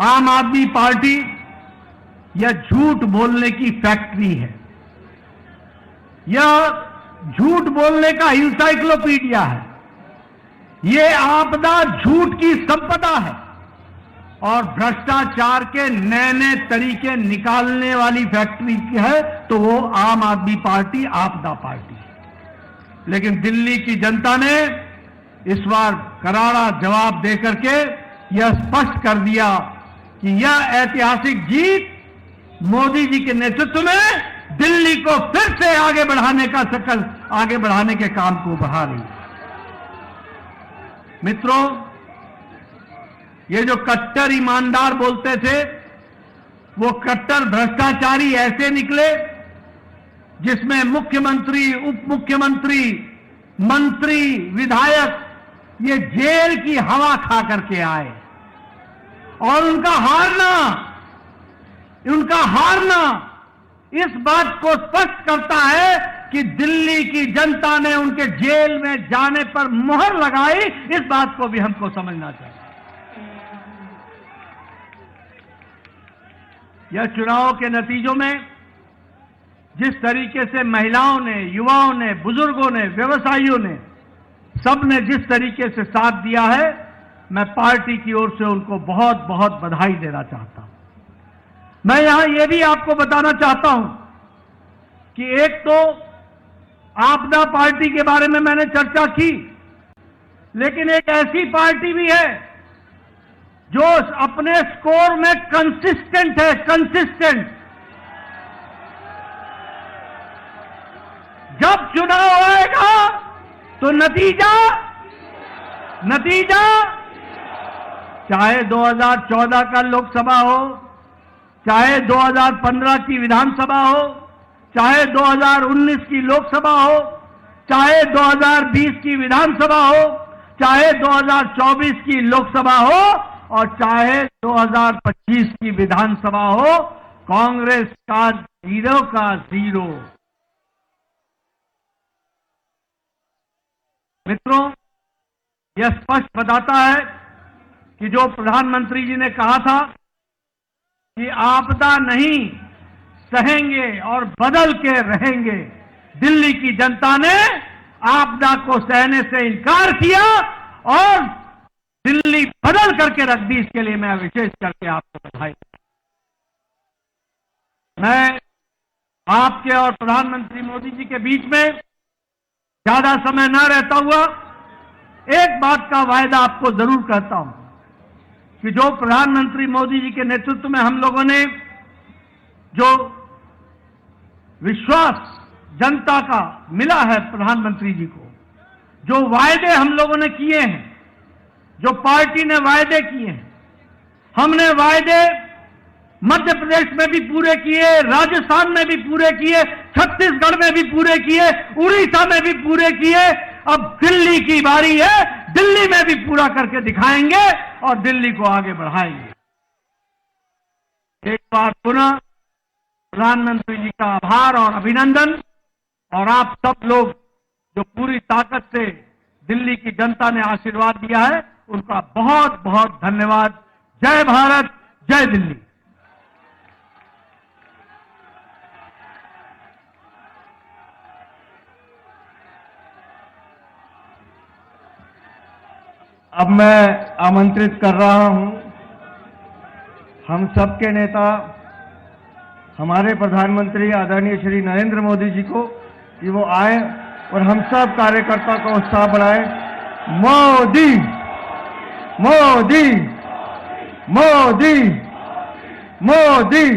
आम आदमी पार्टी यह झूठ बोलने की फैक्ट्री है। यह झूठ बोलने का इंसाइक्लोपीडिया है। यह आपदा झूठ की संपदा है और भ्रष्टाचार के नए नए तरीके निकालने वाली फैक्ट्री है तो वो आम आदमी पार्टी आपदा पार्टी है। लेकिन दिल्ली की जनता ने इस बार करारा जवाब देकर के यह स्पष्ट कर दिया कि यह ऐतिहासिक जीत मोदी जी के नेतृत्व में दिल्ली को फिर से आगे बढ़ाने के काम को बढ़ा रही है। मित्रों, ये जो कट्टर ईमानदार बोलते थे वो कट्टर भ्रष्टाचारी ऐसे निकले जिसमें मुख्यमंत्री, उप मुख्यमंत्री, मंत्री, विधायक ये जेल की हवा खा करके आए और उनका हारना इस बात को स्पष्ट करता है कि दिल्ली की जनता ने उनके जेल में जाने पर मुहर लगाई। इस बात को भी हमको समझना चाहिए। यह चुनाव के नतीजों में जिस तरीके से महिलाओं ने, युवाओं ने, बुजुर्गों ने, व्यवसायियों ने, सबने जिस तरीके से साथ दिया है, मैं पार्टी की ओर से उनको बहुत बहुत बधाई देना चाहता हूं। मैं यहां यह भी आपको बताना चाहता हूं कि एक तो आपदा पार्टी के बारे में मैंने चर्चा की, लेकिन एक ऐसी पार्टी भी है जो अपने स्कोर में कंसिस्टेंट है। जब चुनाव आएगा तो नतीजा चाहे 2014 का लोकसभा हो, चाहे 2015 की विधानसभा हो, चाहे 2019 की लोकसभा हो, चाहे 2020 की विधानसभा हो, चाहे 2024 की लोकसभा हो और चाहे 2025 की विधानसभा हो, कांग्रेस का जीरो। मित्रों, यह स्पष्ट बताता है कि जो प्रधानमंत्री जी ने कहा था कि आपदा नहीं सहेंगे और बदल के रहेंगे, दिल्ली की जनता ने आपदा को सहने से इनकार किया और दिल्ली बदल करके रख दी। इसके लिए मैं विशेष करके आपको बधाई। मैं आपके और प्रधानमंत्री मोदी जी के बीच में ज्यादा समय न रहता हुआ एक बात का वायदा आपको जरूर कहता हूं कि जो प्रधानमंत्री मोदी जी के नेतृत्व में हम लोगों ने जो विश्वास जनता का मिला है प्रधानमंत्री जी को, जो वायदे हम लोगों ने किए हैं, जो पार्टी ने वायदे किए हैं, हमने वायदे मध्य प्रदेश में भी पूरे किए, राजस्थान में भी पूरे किए, छत्तीसगढ़ में भी पूरे किए, उड़ीसा में भी पूरे किए। अब दिल्ली की बारी है, दिल्ली में भी पूरा करके दिखाएंगे और दिल्ली को आगे बढ़ाएंगे। एक बार पुनः प्रधानमंत्री जी का आभार और अभिनंदन, और आप सब लोग जो पूरी ताकत से दिल्ली की जनता ने आशीर्वाद दिया है उनका बहुत बहुत धन्यवाद। जय भारत, जय दिल्ली। अब मैं आमंत्रित कर रहा हूं हम सबके नेता, हमारे प्रधानमंत्री आदरणीय श्री नरेंद्र मोदी जी को कि वो आए और हम सब कार्यकर्ता का उत्साह बढ़ाएं। मोदी मोदी मोदी मोदी।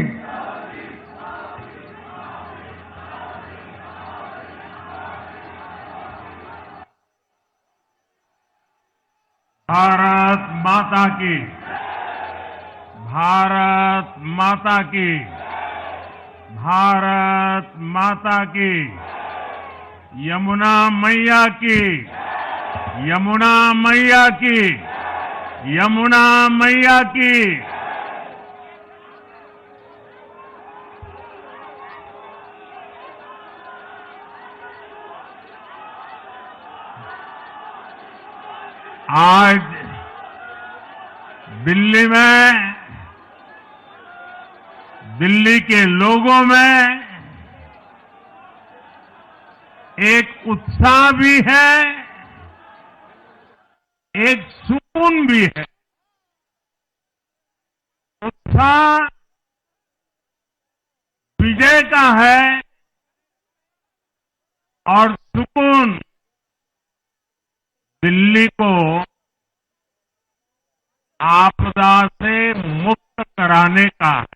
भारत माता की, भारत माता की, भारत माता की, यमुना मैया की, यमुना मैया की, यमुना मैया की। आज दिल्ली में दिल्ली के लोगों में एक उत्साह भी है, एक सुकून भी है। उत्साह विजय का है और सुकून दिल्ली को आपदा से मुक्त कराने का है।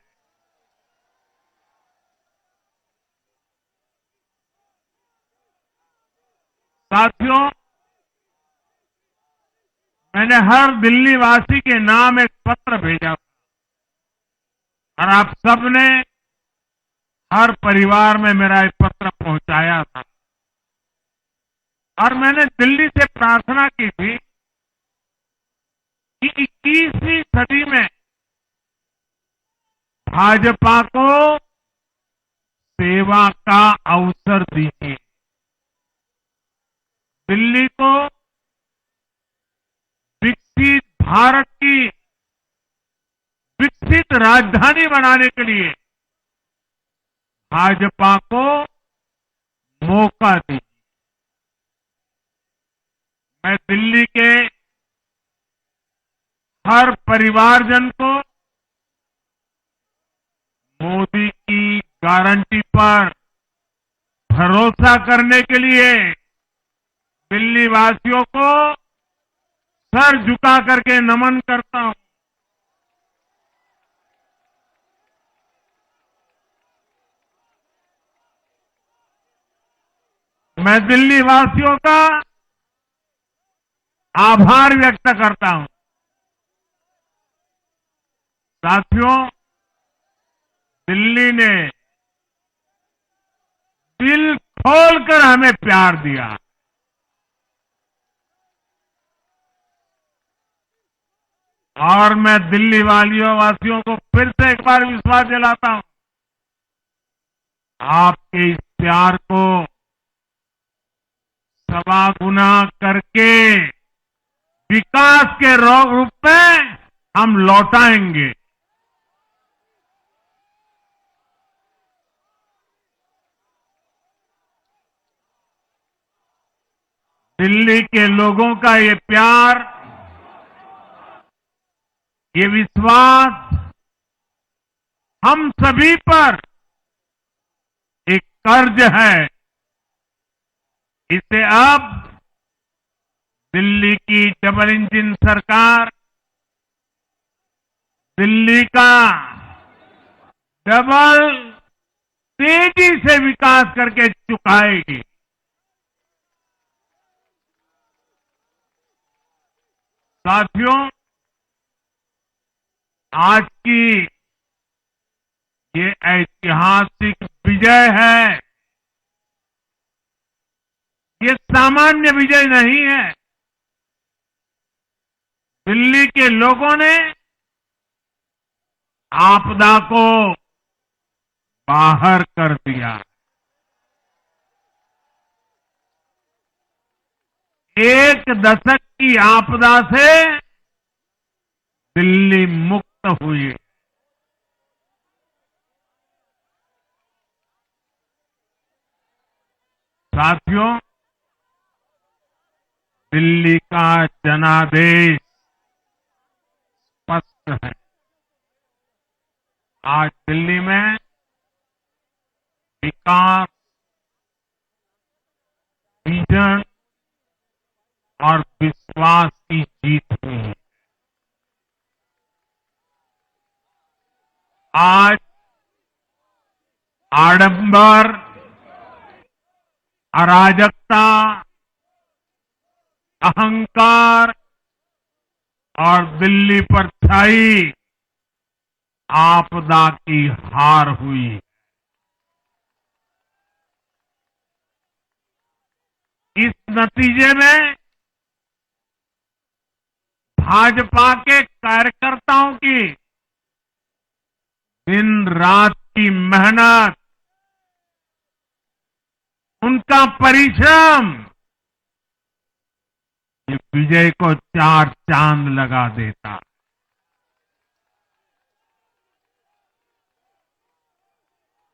साथियों, मैंने हर दिल्ली वासी के नाम एक पत्र भेजा था और आप सबने हर परिवार में मेरा एक पत्र पहुंचाया था और मैंने दिल्ली से प्रार्थना की थी कि 21वीं सदी में भाजपा को सेवा का अवसर दीजिए, दिल्ली को विकसित भारत की विकसित राजधानी बनाने के लिए भाजपा को मौका दीजिए। मैं दिल्ली के हर परिवारजन को मोदी की गारंटी पर भरोसा करने के लिए दिल्ली वासियों को सर झुका करके नमन करता हूं। मैं दिल्ली वासियों का आभार व्यक्त करता हूं। साथियों, दिल्ली ने दिल खोलकर हमें प्यार दिया। और मैं दिल्ली वासियों को फिर से एक बार विश्वास दिलाता हूं, आपके इस प्यार को सवा गुना करके विकास के रूप में हम लौटाएंगे। दिल्ली के लोगों का ये प्यार, ये विश्वास हम सभी पर एक कर्ज है। इसे अब दिल्ली की डबल इंजन सरकार, दिल्ली का डबल तेजी से विकास करके चुकाएगी। साथियों, आज की ये ऐतिहासिक विजय है, ये सामान्य विजय नहीं है। दिल्ली के लोगों ने आपदा को बाहर कर दिया। एक दशक की आपदा से दिल्ली मुक्त हुई। साथियों, दिल्ली का जनादेश स्पष्ट है। आज दिल्ली में विकास, विजन और विश्वास की जीत हुई है। आज आडंबर, अराजकता, अहंकार और दिल्ली पर छाई आपदा की हार हुई। इस नतीजे में भाजपा के कार्यकर्ताओं की दिन रात की मेहनत, उनका परिश्रम ये विजय को चार चांद लगा देता।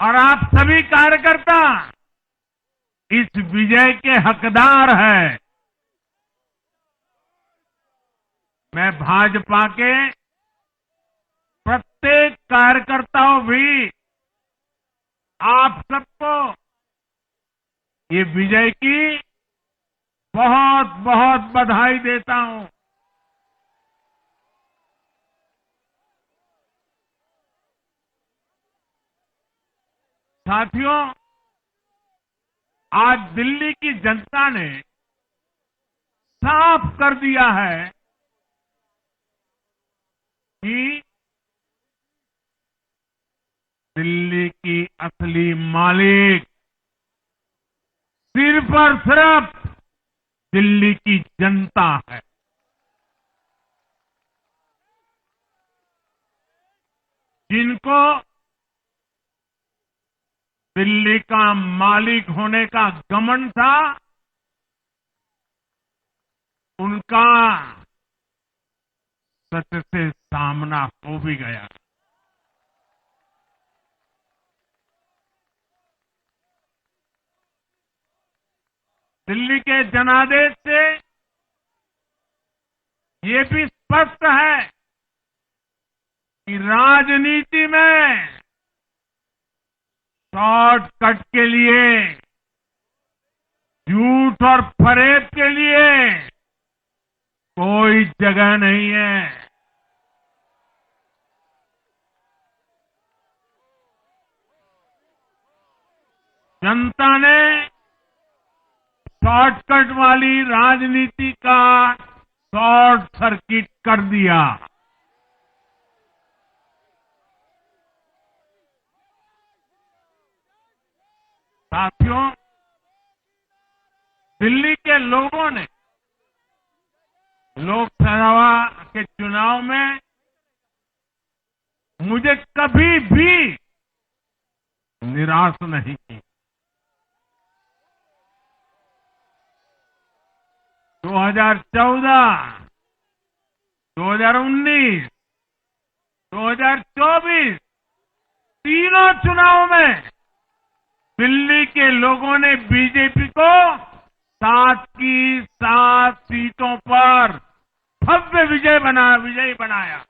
और आप सभी कार्यकर्ता इस विजय के हकदार हैं। मैं भाजपा के प्रत्येक कार्यकर्ताओं भी आप सबको ये विजय की बहुत बहुत बधाई देता हूं। साथियों, आज दिल्ली की जनता ने साफ कर दिया है कि दिल्ली की असली मालिक सिर्फ और सिर्फ दिल्ली की जनता है। जिनको दिल्ली का मालिक होने का घमंड था, उनका सत्य से सामना हो भी गया। दिल्ली के जनादेश से ये भी स्पष्ट है कि राजनीति में शॉर्टकट के लिए, झूठ और फरेब के लिए कोई जगह नहीं है। जनता ने शॉर्टकट वाली राजनीति का शॉर्ट सर्किट कर दिया। साथियों, दिल्ली के लोगों ने लोकसभा के चुनाव में मुझे कभी भी निराश नहीं की। 2014, 2019, 2024 तीनों चुनाव में दिल्ली के लोगों ने बीजेपी को 7 की 7 सीटों पर भव्य विजयी बनाया।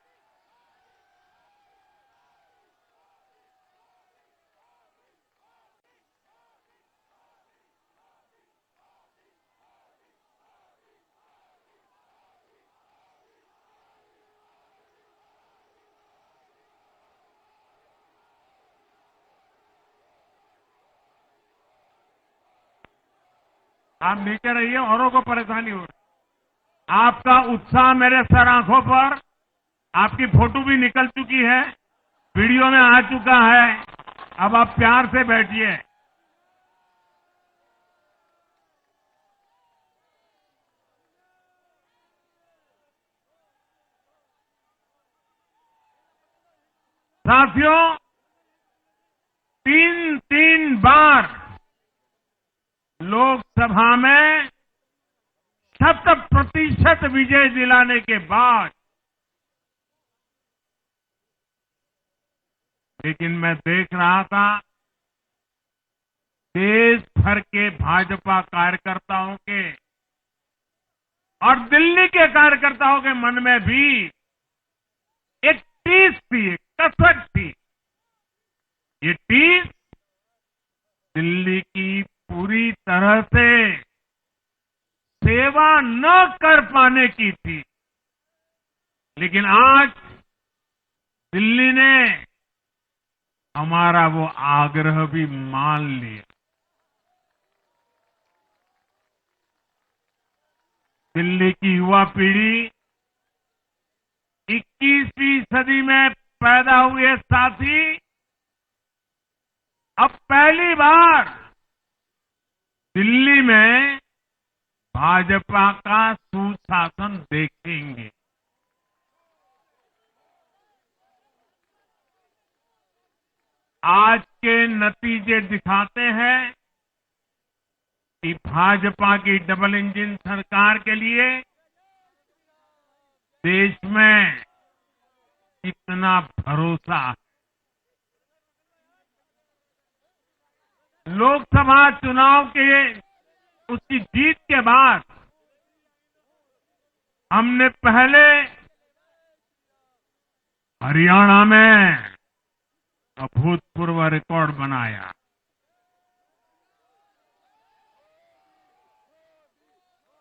आप नीचे रहिए, औरों को परेशानी हो रही। आपका उत्साह मेरे सर आंखों पर, आपकी फोटो भी निकल चुकी है, वीडियो में आ चुका है। अब आप प्यार से बैठिए। साथियों, 3 बार लोकसभा में 100% विजय दिलाने के बाद, लेकिन मैं देख रहा था देश भर के भाजपा कार्यकर्ताओं के और दिल्ली के कार्यकर्ताओं के मन में भी एक टीस थी, एक कसक थी। ये टीस दिल्ली की पूरी तरह से सेवा न कर पाने की थी। लेकिन आज दिल्ली ने हमारा वो आग्रह भी मान लिया। दिल्ली की युवा पीढ़ी 21वीं सदी में पैदा हुए साथी अब पहली बार दिल्ली में भाजपा का सुशासन देखेंगे। आज के नतीजे दिखाते हैं कि भाजपा की डबल इंजन सरकार के लिए देश में कितना भरोसा है। लोकसभा चुनाव के उसकी जीत के बाद हमने पहले हरियाणा में अभूतपूर्व रिकॉर्ड बनाया।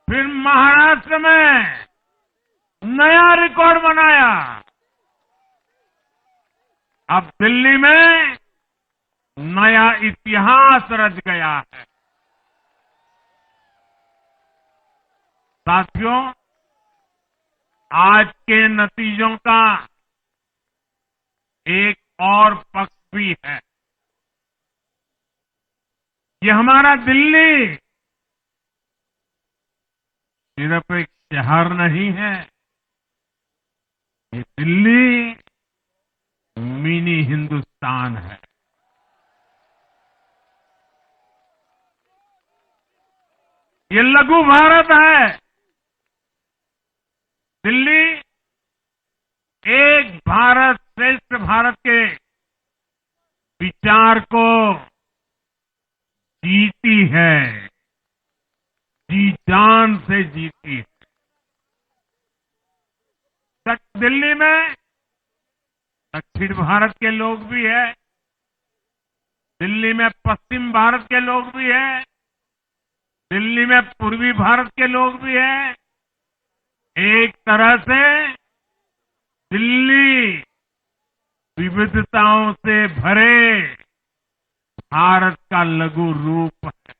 फिर महाराष्ट्र में नया रिकॉर्ड बनाया। अब दिल्ली में नया इतिहास रच गया है। साथियों, आज के नतीजों का एक और पक्ष भी है। ये हमारा दिल्ली सिर्फ एक शहर नहीं है, ये दिल्ली मिनी हिंदुस्तान है। ये लघु भारत है। दिल्ली एक भारत श्रेष्ठ भारत के विचार को जीती है, जी जान से जीती है। दिल्ली में दक्षिण भारत के लोग भी हैं, दिल्ली में पश्चिम भारत के लोग भी हैं, दिल्ली में पूर्वी भारत के लोग भी हैं। एक तरह से दिल्ली विविधताओं से भरे भारत का लघु रूप है।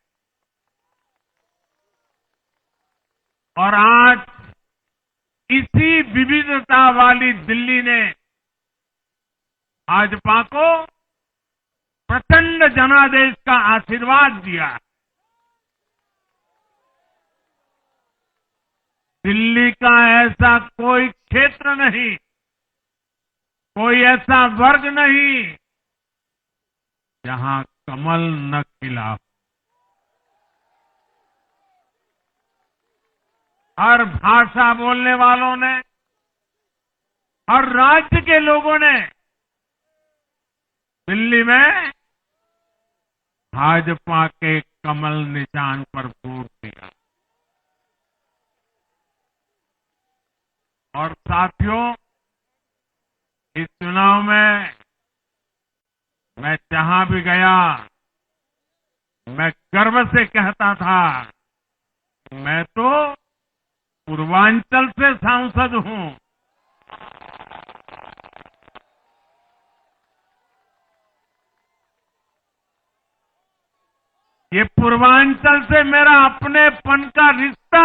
और आज इसी विविधता वाली दिल्ली ने भाजपा को प्रचंड जनादेश का आशीर्वाद दिया। दिल्ली का ऐसा कोई क्षेत्र नहीं, कोई ऐसा वर्ग नहीं जहां कमल न खिला हो। हर भाषा बोलने वालों ने, हर राज्य के लोगों ने दिल्ली में भाजपा के कमल निशान पर वोट दिया। और साथियों, इस चुनाव में मैं जहां भी गया, मैं गर्व से कहता था, मैं तो पूर्वांचल से सांसद हूं। ये पूर्वांचल से मेरा अपनेपन का रिश्ता,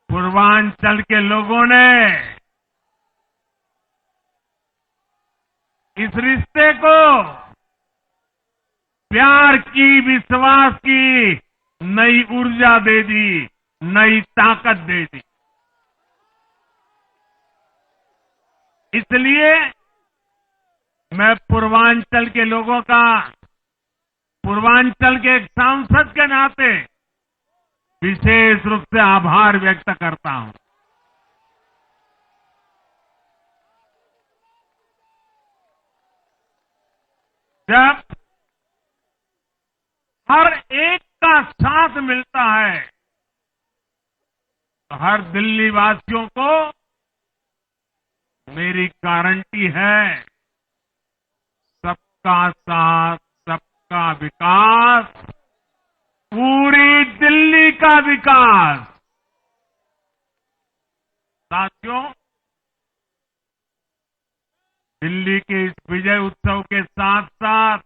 पूर्वांचल के लोगों ने इस रिश्ते को प्यार की, विश्वास की नई ऊर्जा दे दी, नई ताकत दे दी। इसलिए मैं पूर्वांचल के लोगों का, पूर्वांचल के एक सांसद के नाते विशेष रूप से आभार व्यक्त करता हूं। जब हर एक का साथ मिलता है तो हर दिल्ली वासियों को मेरी गारंटी है, सबका साथ, सबका विकास, पूरी दिल्ली का विकास। साथियों, दिल्ली के इस विजय उत्सव के साथ साथ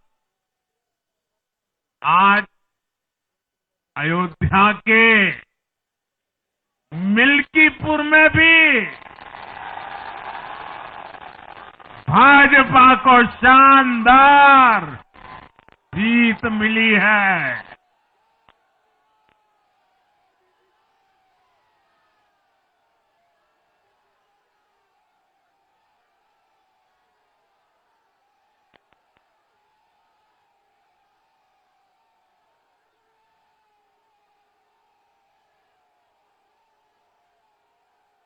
आज अयोध्या के मिल्कीपुर में भी भाजपा को शानदार जीत मिली है।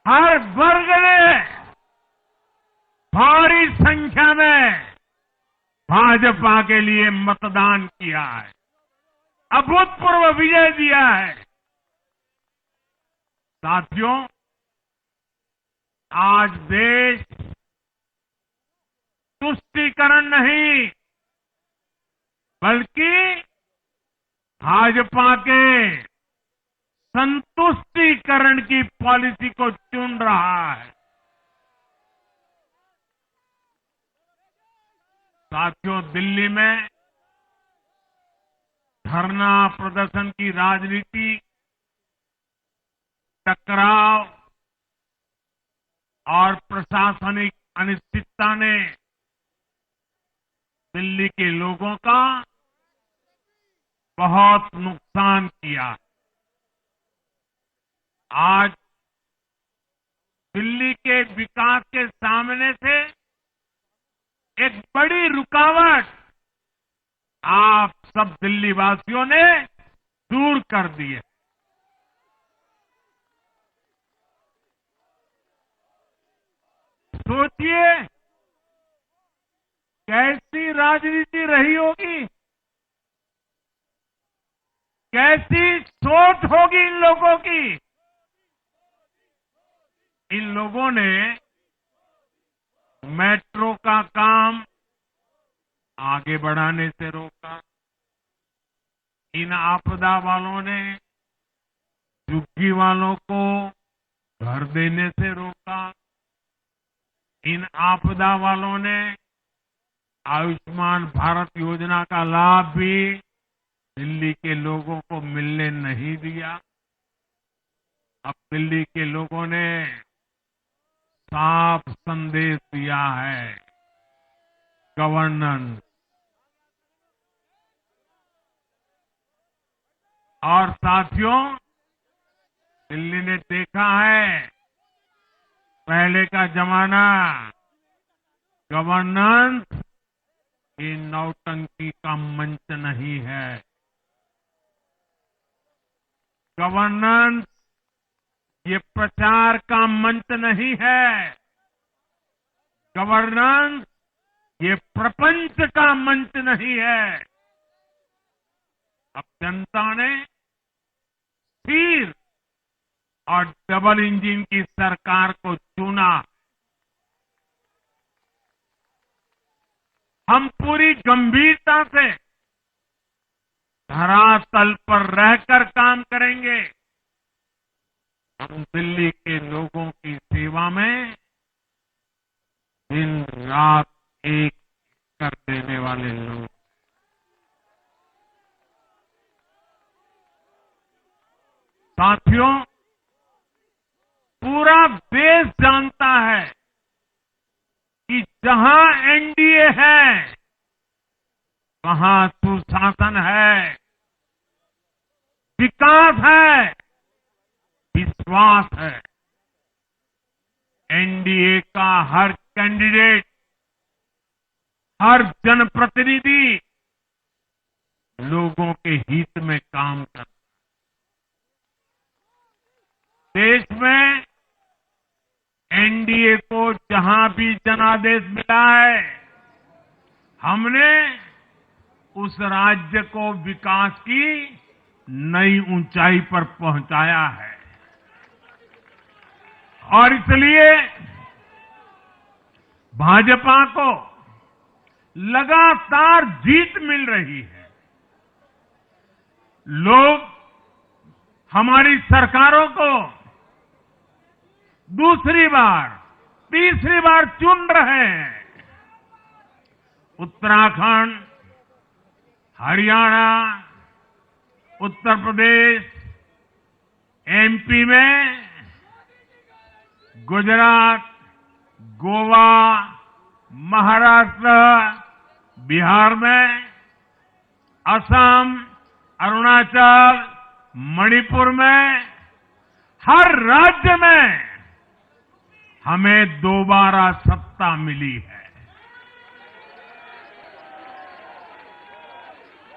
हर वर्ग ने भारी संख्या संख्या में भाजपा के लिए मतदान किया है, अभूतपूर्व विजय दिया है। साथियों, आज देश तुष्टीकरण नहीं बल्कि भाजपा के संतुष्टीकरण की पॉलिसी को चुन रहा है। साथियों, दिल्ली में धरना प्रदर्शन की राजनीति, टकराव और प्रशासनिक अनिश्चितता ने दिल्ली के लोगों का बहुत नुकसान किया। आज दिल्ली के विकास के सामने से एक बड़ी रुकावट आप सब दिल्ली वासियों ने दूर कर दी है। सोचिए कैसी राजनीति रही होगी, कैसी सोच होगी इन लोगों की। इन लोगों ने मेट्रो का काम आगे बढ़ाने से रोका, इन आपदा वालों ने झुग्गी वालों को घर देने से रोका, इन आपदा वालों ने आयुष्मान भारत योजना का लाभ भी दिल्ली के लोगों को मिलने नहीं दिया। अब दिल्ली के लोगों ने साफ संदेश दिया है, गवर्नेंस। और साथियों, दिल्ली ने देखा है पहले का जमाना, गवर्नेंस ये नौटंकी का मंच नहीं है। गवर्नेंस ये प्रचार का मंच नहीं है। गवर्नेंस ये प्रपंच का मंच नहीं है। अब जनता ने स्थिर और डबल इंजन की सरकार को चुना। हम पूरी गंभीरता से धरातल पर रहकर काम करेंगे। हम दिल्ली के लोगों की सेवा में दिन रात एक कर देने वाले लोग। साथियों, पूरा देश जानता है कि जहां एनडीए है वहां सुशासन है, विकास है, विश्वास है। एनडीए का हर कैंडिडेट, हर जनप्रतिनिधि लोगों के हित में काम करता है। देश में एनडीए को जहां भी जनादेश मिला है, हमने उस राज्य को विकास की नई ऊंचाई पर पहुंचाया है। और इसलिए भाजपा को लगातार जीत मिल रही है। लोग हमारी सरकारों को दूसरी बार, तीसरी बार चुन रहे हैं। उत्तराखंड, हरियाणा, उत्तर प्रदेश, एमपी में, गुजरात, गोवा, महाराष्ट्र, बिहार में, असम, अरुणाचल, मणिपुर में, हर राज्य में हमें दोबारा सत्ता मिली है।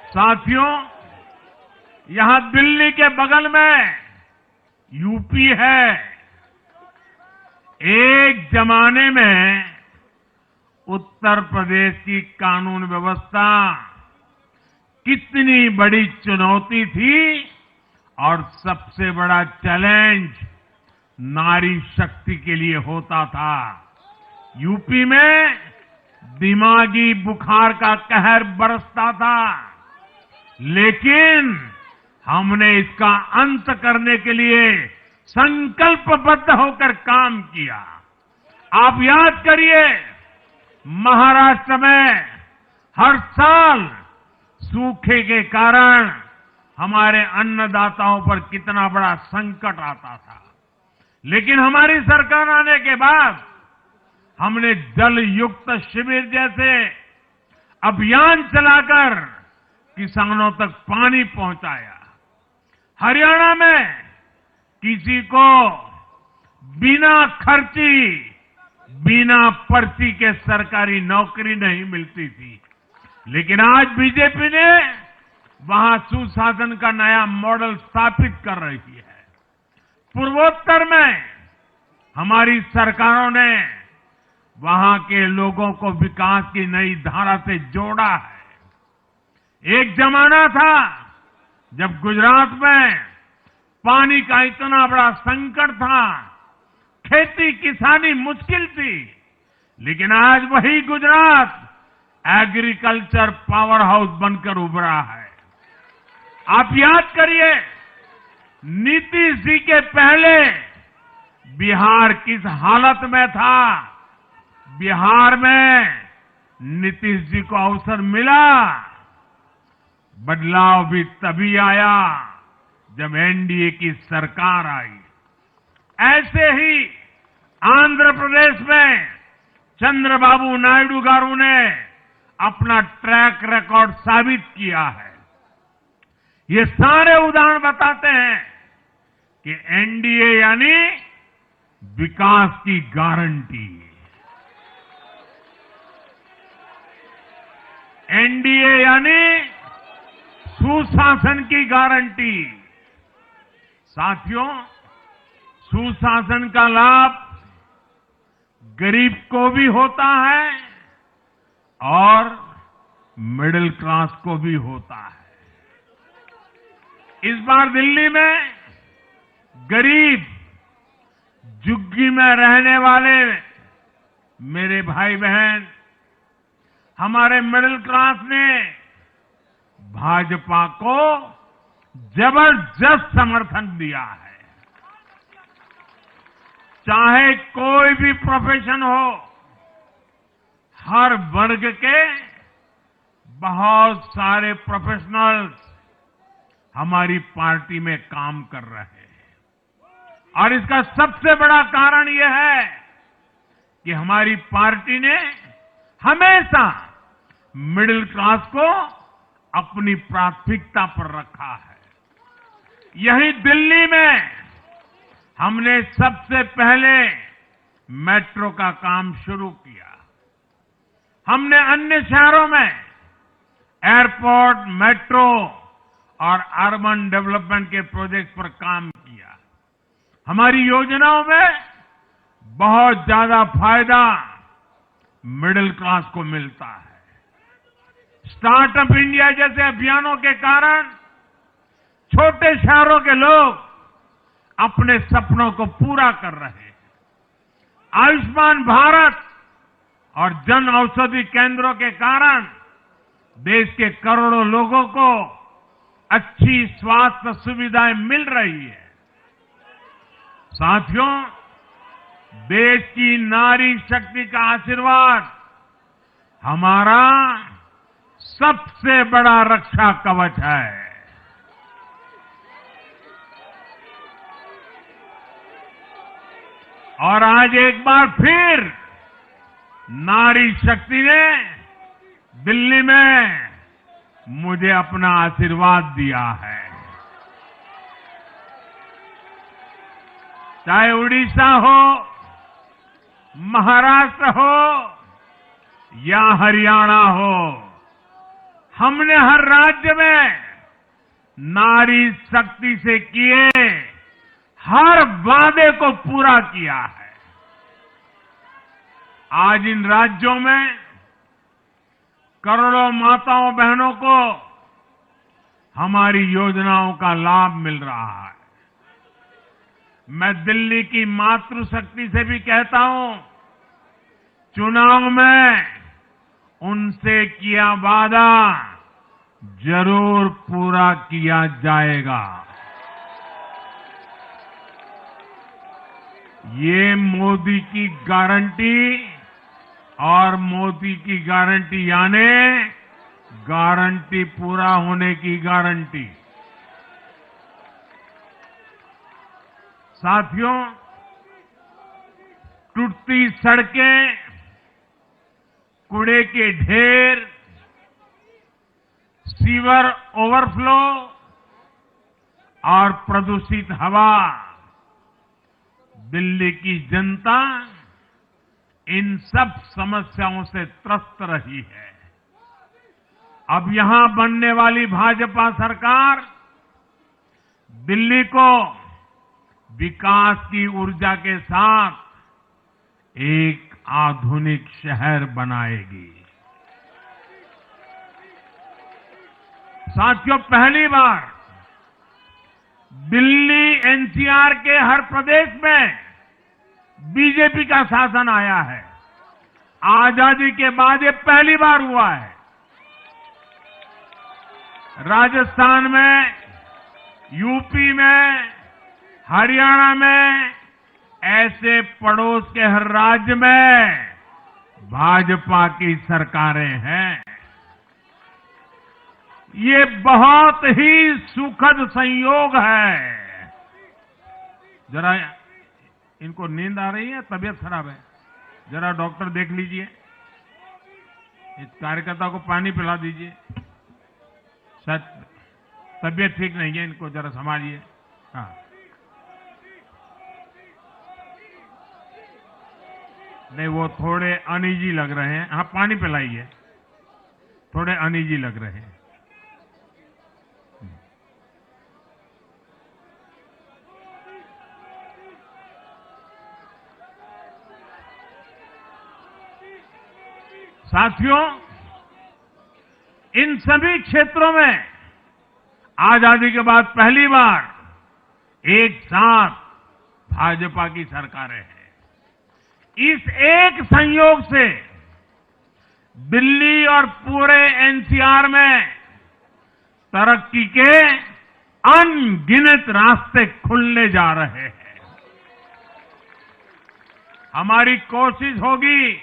साथियों, यहां दिल्ली के बगल में यूपी है। एक जमाने में उत्तर प्रदेश की कानून व्यवस्था कितनी बड़ी चुनौती थी और सबसे बड़ा चैलेंज नारी शक्ति के लिए होता था। यूपी में दिमागी बुखार का कहर बरसता था, लेकिन हमने इसका अंत करने के लिए संकल्पबद्ध होकर काम किया। आप याद करिए, महाराष्ट्र में हर साल सूखे के कारण हमारे अन्नदाताओं पर कितना बड़ा संकट आता था, लेकिन हमारी सरकार आने के बाद हमने जल युक्त शिविर जैसे अभियान चलाकर किसानों तक पानी पहुंचाया। हरियाणा में किसी को बिना खर्ची, बिना पर्ची के सरकारी नौकरी नहीं मिलती थी, लेकिन आज बीजेपी ने वहां सुशासन का नया मॉडल स्थापित कर रही है। पूर्वोत्तर में हमारी सरकारों ने वहां के लोगों को विकास की नई धारा से जोड़ा है। एक जमाना था जब गुजरात में पानी का इतना बड़ा संकट था, खेती किसानी मुश्किल थी, लेकिन आज वही गुजरात एग्रीकल्चर पावर हाउस बनकर उभरा है। आप याद करिए, नीतीश जी के पहले बिहार किस हालत में था। बिहार में नीतीश जी को अवसर मिला, बदलाव भी तभी आया जब एनडीए की सरकार आई। ऐसे ही आंध्र प्रदेश में चंद्रबाबू नायडू गारू ने अपना ट्रैक रिकॉर्ड साबित किया है। ये सारे उदाहरण बताते हैं कि एनडीए यानी विकास की गारंटी। एनडीए यानी सुशासन की गारंटी। साथियों, सुशासन का लाभ गरीब को भी होता है और मिडिल क्लास को भी होता है। इस बार दिल्ली में गरीब, झुग्गी में रहने वाले मेरे भाई बहन, हमारे मिडिल क्लास ने भाजपा को जबरदस्त समर्थन दिया है। चाहे कोई भी प्रोफेशन हो, हर वर्ग के बहुत सारे प्रोफेशनल्स हमारी पार्टी में काम कर रहे हैं। और इसका सबसे बड़ा कारण यह है कि हमारी पार्टी ने हमेशा मिडिल क्लास को अपनी प्राथमिकता पर रखा है। यही दिल्ली में हमने सबसे पहले मेट्रो का काम शुरू किया। हमने अन्य शहरों में एयरपोर्ट, मेट्रो और अर्बन डेवलपमेंट के प्रोजेक्ट पर काम किया। हमारी योजनाओं में बहुत ज्यादा फायदा मिडिल क्लास को मिलता है। स्टार्टअप इंडिया जैसे अभियानों के कारण छोटे शहरों के लोग अपने सपनों को पूरा कर रहे हैं। आयुष्मान भारत और जन औषधि केंद्रों के कारण देश के करोड़ों लोगों को अच्छी स्वास्थ्य सुविधाएं मिल रही है। साथियों, देश की नारी शक्ति का आशीर्वाद हमारा सबसे बड़ा रक्षा कवच है। और आज एक बार फिर नारी शक्ति ने दिल्ली में मुझे अपना आशीर्वाद दिया है। चाहे उड़ीसा हो, महाराष्ट्र हो या हरियाणा हो, हमने हर राज्य में नारी शक्ति से किए हर वादे को पूरा किया है। आज इन राज्यों में करोड़ों माताओं बहनों को हमारी योजनाओं का लाभ मिल रहा है। मैं दिल्ली की मातृशक्ति से भी कहता हूं, चुनाव में उनसे किया वादा जरूर पूरा किया जाएगा। ये मोदी की गारंटी और मोदी की गारंटी यानी गारंटी पूरा होने की गारंटी। साथियों, टूटती सड़कें, कूड़े के ढेर, सीवर ओवरफ्लो और प्रदूषित हवा, दिल्ली की जनता इन सब समस्याओं से त्रस्त रही है। अब यहां बनने वाली भाजपा सरकार दिल्ली को विकास की ऊर्जा के साथ एक आधुनिक शहर बनाएगी। साथियों, पहली बार दिल्ली एनसीआर के हर प्रदेश में बीजेपी का शासन आया है। आजादी के बाद ये पहली बार हुआ है। राजस्थान में, यूपी में, हरियाणा में, ऐसे पड़ोस के हर राज्य में भाजपा की सरकारें हैं। ये बहुत ही सुखद संयोग है। जरा इनको नींद आ रही है, तबीयत खराब है, जरा डॉक्टर देख लीजिए। इस कार्यकर्ता को पानी पिला दीजिए, शायद तबीयत ठीक नहीं है, इनको जरा संभालिए। हाँ, नहीं वो थोड़े अनईजी लग रहे हैं। हाँ, पानी पिलाइए, थोड़े अनईजी लग रहे हैं। साथियों, इन सभी क्षेत्रों में आजादी के बाद पहली बार एक साथ भाजपा की सरकारें हैं। इस एक संयोग से दिल्ली और पूरे एनसीआर में तरक्की के अनगिनत रास्ते खुलने जा रहे हैं। हमारी कोशिश होगी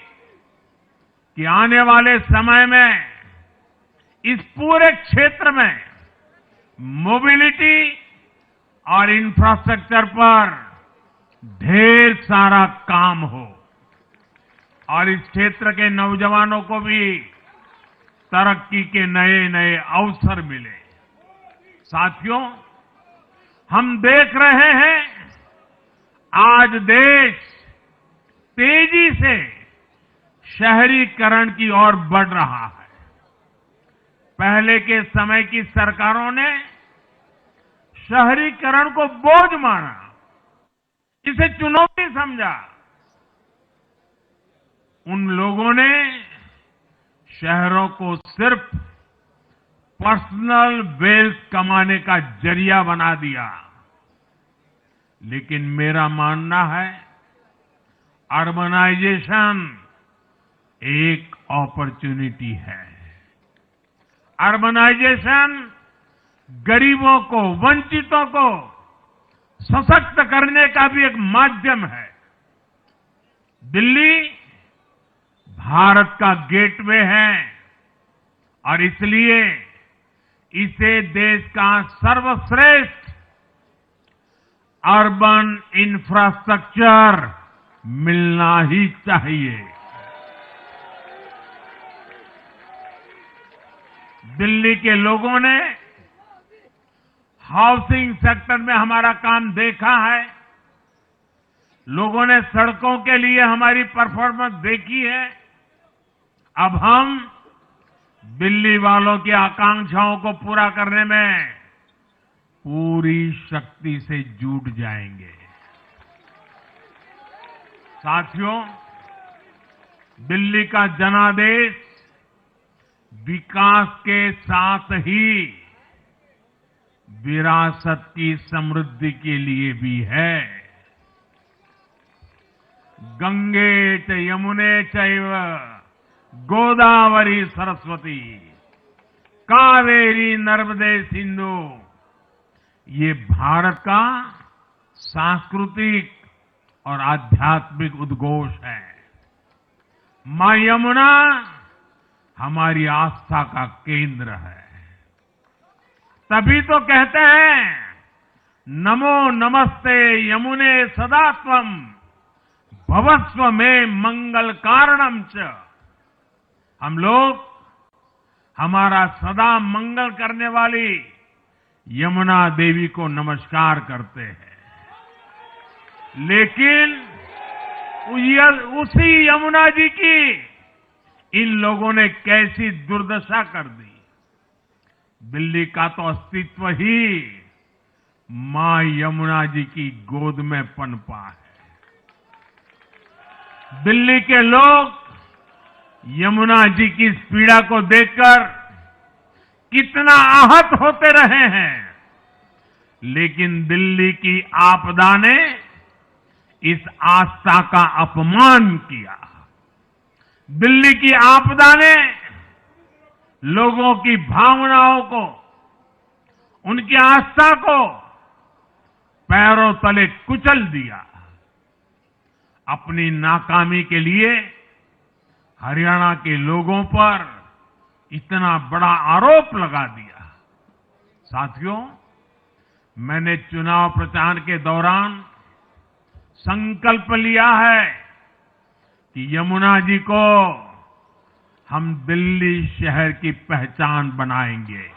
कि आने वाले समय में इस पूरे क्षेत्र में मोबिलिटी और इंफ्रास्ट्रक्चर पर ढेर सारा काम हो और इस क्षेत्र के नौजवानों को भी तरक्की के नए नए अवसर मिले। साथियों, हम देख रहे हैं आज देश तेजी से शहरीकरण की ओर बढ़ रहा है। पहले के समय की सरकारों ने शहरीकरण को बोझ माना, इसे चुनौती समझा। उन लोगों ने शहरों को सिर्फ पर्सनल वेल्थ कमाने का जरिया बना दिया। लेकिन मेरा मानना है, अर्बनाइजेशन एक अपॉर्चुनिटी है। अर्बनाइजेशन गरीबों को, वंचितों को सशक्त करने का भी एक माध्यम है। दिल्ली भारत का गेटवे है और इसलिए इसे देश का सर्वश्रेष्ठ अर्बन इंफ्रास्ट्रक्चर मिलना ही चाहिए। दिल्ली के लोगों ने हाउसिंग सेक्टर में हमारा काम देखा है। लोगों ने सड़कों के लिए हमारी परफॉर्मेंस देखी है। अब हम दिल्ली वालों की आकांक्षाओं को पूरा करने में पूरी शक्ति से जुट जाएंगे। साथियों, दिल्ली का जनादेश विकास के साथ ही विरासत की समृद्धि के लिए भी है। गंगे च यमुने चैव गोदावरी सरस्वती कावेरी नर्मदे सिंधु, ये भारत का सांस्कृतिक और आध्यात्मिक उद्घोष है। मां यमुना हमारी आस्था का केंद्र है। तभी तो कहते हैं नमो नमस्ते यमुने सदा त्वम भवस्व में मंगल कारणम च। हम लोग हमारा सदा मंगल करने वाली यमुना देवी को नमस्कार करते हैं। लेकिन उसी यमुना जी की इन लोगों ने कैसी दुर्दशा कर दी। दिल्ली का तो अस्तित्व ही मां यमुना जी की गोद में पनपा है। दिल्ली के लोग यमुना जी की इस पीड़ा को देखकर कितना आहत होते रहे हैं, लेकिन दिल्ली की आपदा ने इस आस्था का अपमान किया। दिल्ली की आपदा ने लोगों की भावनाओं को, उनकी आस्था को पैरों तले कुचल दिया। अपनी नाकामी के लिए हरियाणा के लोगों पर इतना बड़ा आरोप लगा दिया। साथियों, मैंने चुनाव प्रचार के दौरान संकल्प लिया है कि यमुना जी को हम दिल्ली शहर की पहचान बनाएंगे।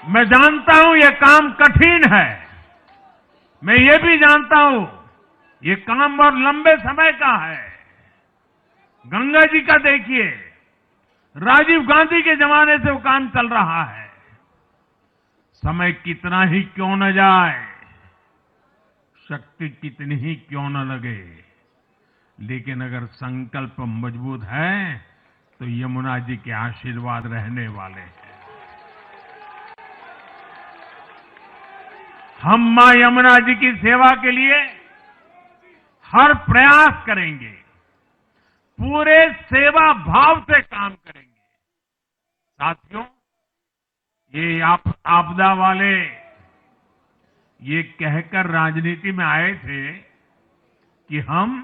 मैं जानता हूं यह काम कठिन है। मैं ये भी जानता हूं ये काम बहुत लंबे समय का है। गंगा जी का देखिए, राजीव गांधी के जमाने से वो काम चल रहा है। समय कितना ही क्यों न जाए, शक्ति कितनी ही क्यों न लगे, लेकिन अगर संकल्प मजबूत है तो यमुना जी के आशीर्वाद रहने वाले हैं। हम मां यमुना जी की सेवा के लिए हर प्रयास करेंगे, पूरे सेवा भाव से काम करेंगे। साथियों, ये आपदा वाले ये कहकर राजनीति में आए थे कि हम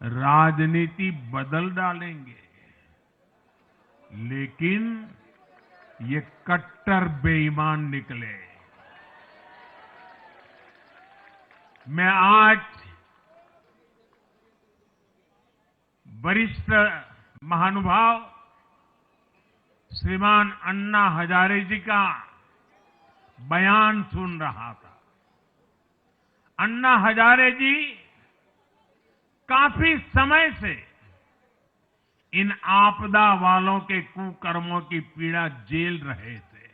राजनीति बदल डालेंगे, लेकिन ये कट्टर बेईमान निकले। मैं आज वरिष्ठ महानुभाव श्रीमान अन्ना हजारे जी का बयान सुन रहा था। अन्ना हजारे जी काफी समय से इन आपदा वालों के कुकर्मों की पीड़ा झेल रहे थे।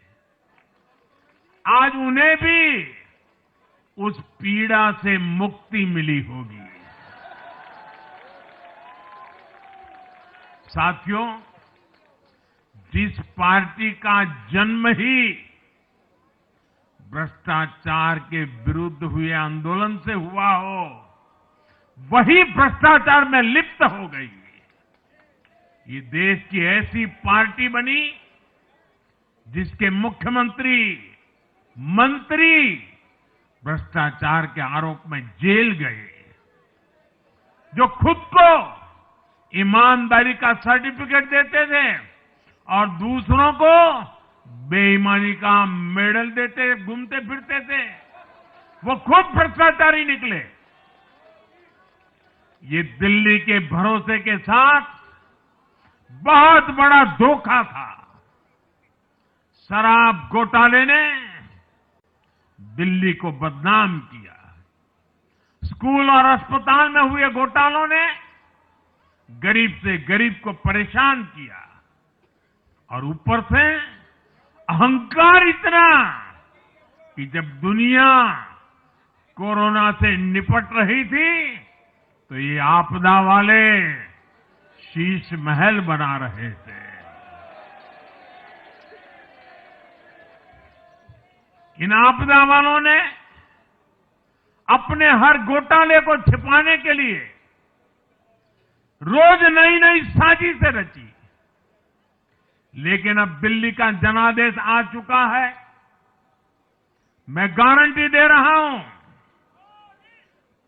आज उन्हें भी उस पीड़ा से मुक्ति मिली होगी। साथियों, जिस पार्टी का जन्म ही भ्रष्टाचार के विरुद्ध हुए आंदोलन से हुआ हो, वही भ्रष्टाचार में लिप्त हो गई। ये देश की ऐसी पार्टी बनी जिसके मुख्यमंत्री, मंत्री भ्रष्टाचार के आरोप में जेल गए, जो खुद को ईमानदारी का सर्टिफिकेट देते थे और दूसरों को बेईमानी का मेडल देते घूमते फिरते थे, वो खुद भ्रष्टाचारी निकले। ये दिल्ली के भरोसे के साथ बहुत बड़ा धोखा था। शराब घोटाले ने दिल्ली को बदनाम किया। स्कूल और अस्पताल में हुए घोटालों ने गरीब से गरीब को परेशान किया और ऊपर से अहंकार इतना कि जब दुनिया कोरोना से निपट रही थी तो ये आपदा वाले शीश महल बना रहे थे। इन आपदा वालों ने अपने हर घोटाले को छिपाने के लिए रोज नई नई साजिशें रची, लेकिन अब दिल्ली का जनादेश आ चुका है। मैं गारंटी दे रहा हूं,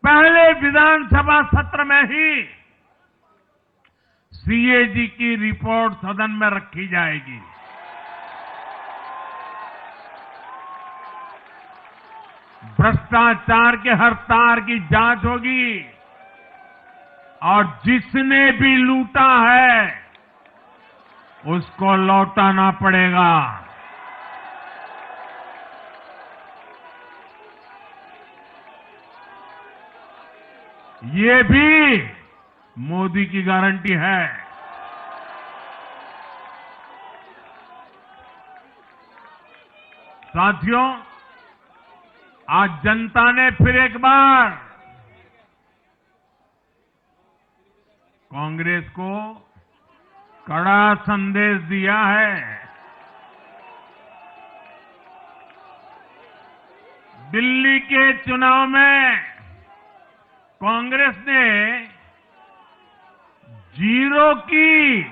पहले विधानसभा सत्र में ही सीएजी की रिपोर्ट सदन में रखी जाएगी। भ्रष्टाचार के हर तार की जांच होगी और जिसने भी लूटा है उसको लौटाना पड़ेगा। ये भी मोदी की गारंटी है। साथियों, आज जनता ने फिर एक बार कांग्रेस को कड़ा संदेश दिया है। दिल्ली के चुनाव में कांग्रेस ने 0 की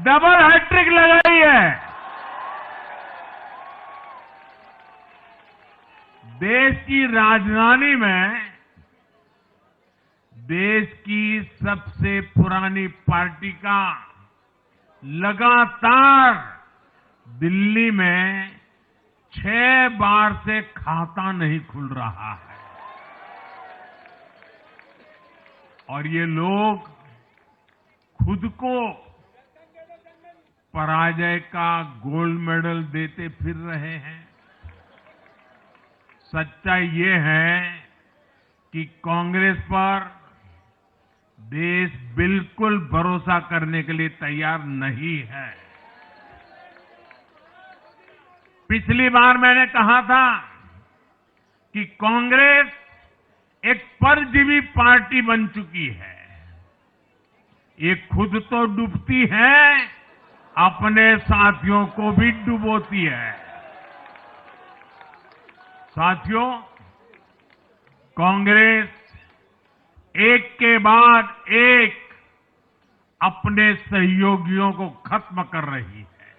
डबल हैट्रिक लगाई है। देश की राजधानी में देश की सबसे पुरानी पार्टी का लगातार दिल्ली में 6 बार से खाता नहीं खुल रहा है और ये लोग खुद को पराजय का गोल्ड मेडल देते फिर रहे हैं। सच्चाई ये है कि कांग्रेस पर देश बिल्कुल भरोसा करने के लिए तैयार नहीं है। पिछली बार मैंने कहा था कि कांग्रेस एक परजीवी पार्टी बन चुकी है। ये खुद तो डूबती है, अपने साथियों को भी डुबोती है। साथियों, कांग्रेस एक के बाद एक अपने सहयोगियों को खत्म कर रही है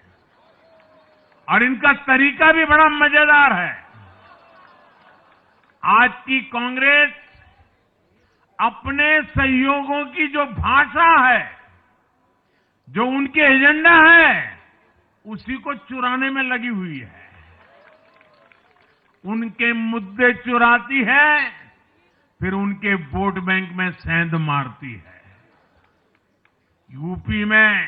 और इनका तरीका भी बड़ा मजेदार है। आज की कांग्रेस अपने सहयोगियों की जो भाषा है, जो उनके एजेंडा है, उसी को चुराने में लगी हुई है। उनके मुद्दे चुराती है, फिर उनके वोट बैंक में सेंध मारती है। यूपी में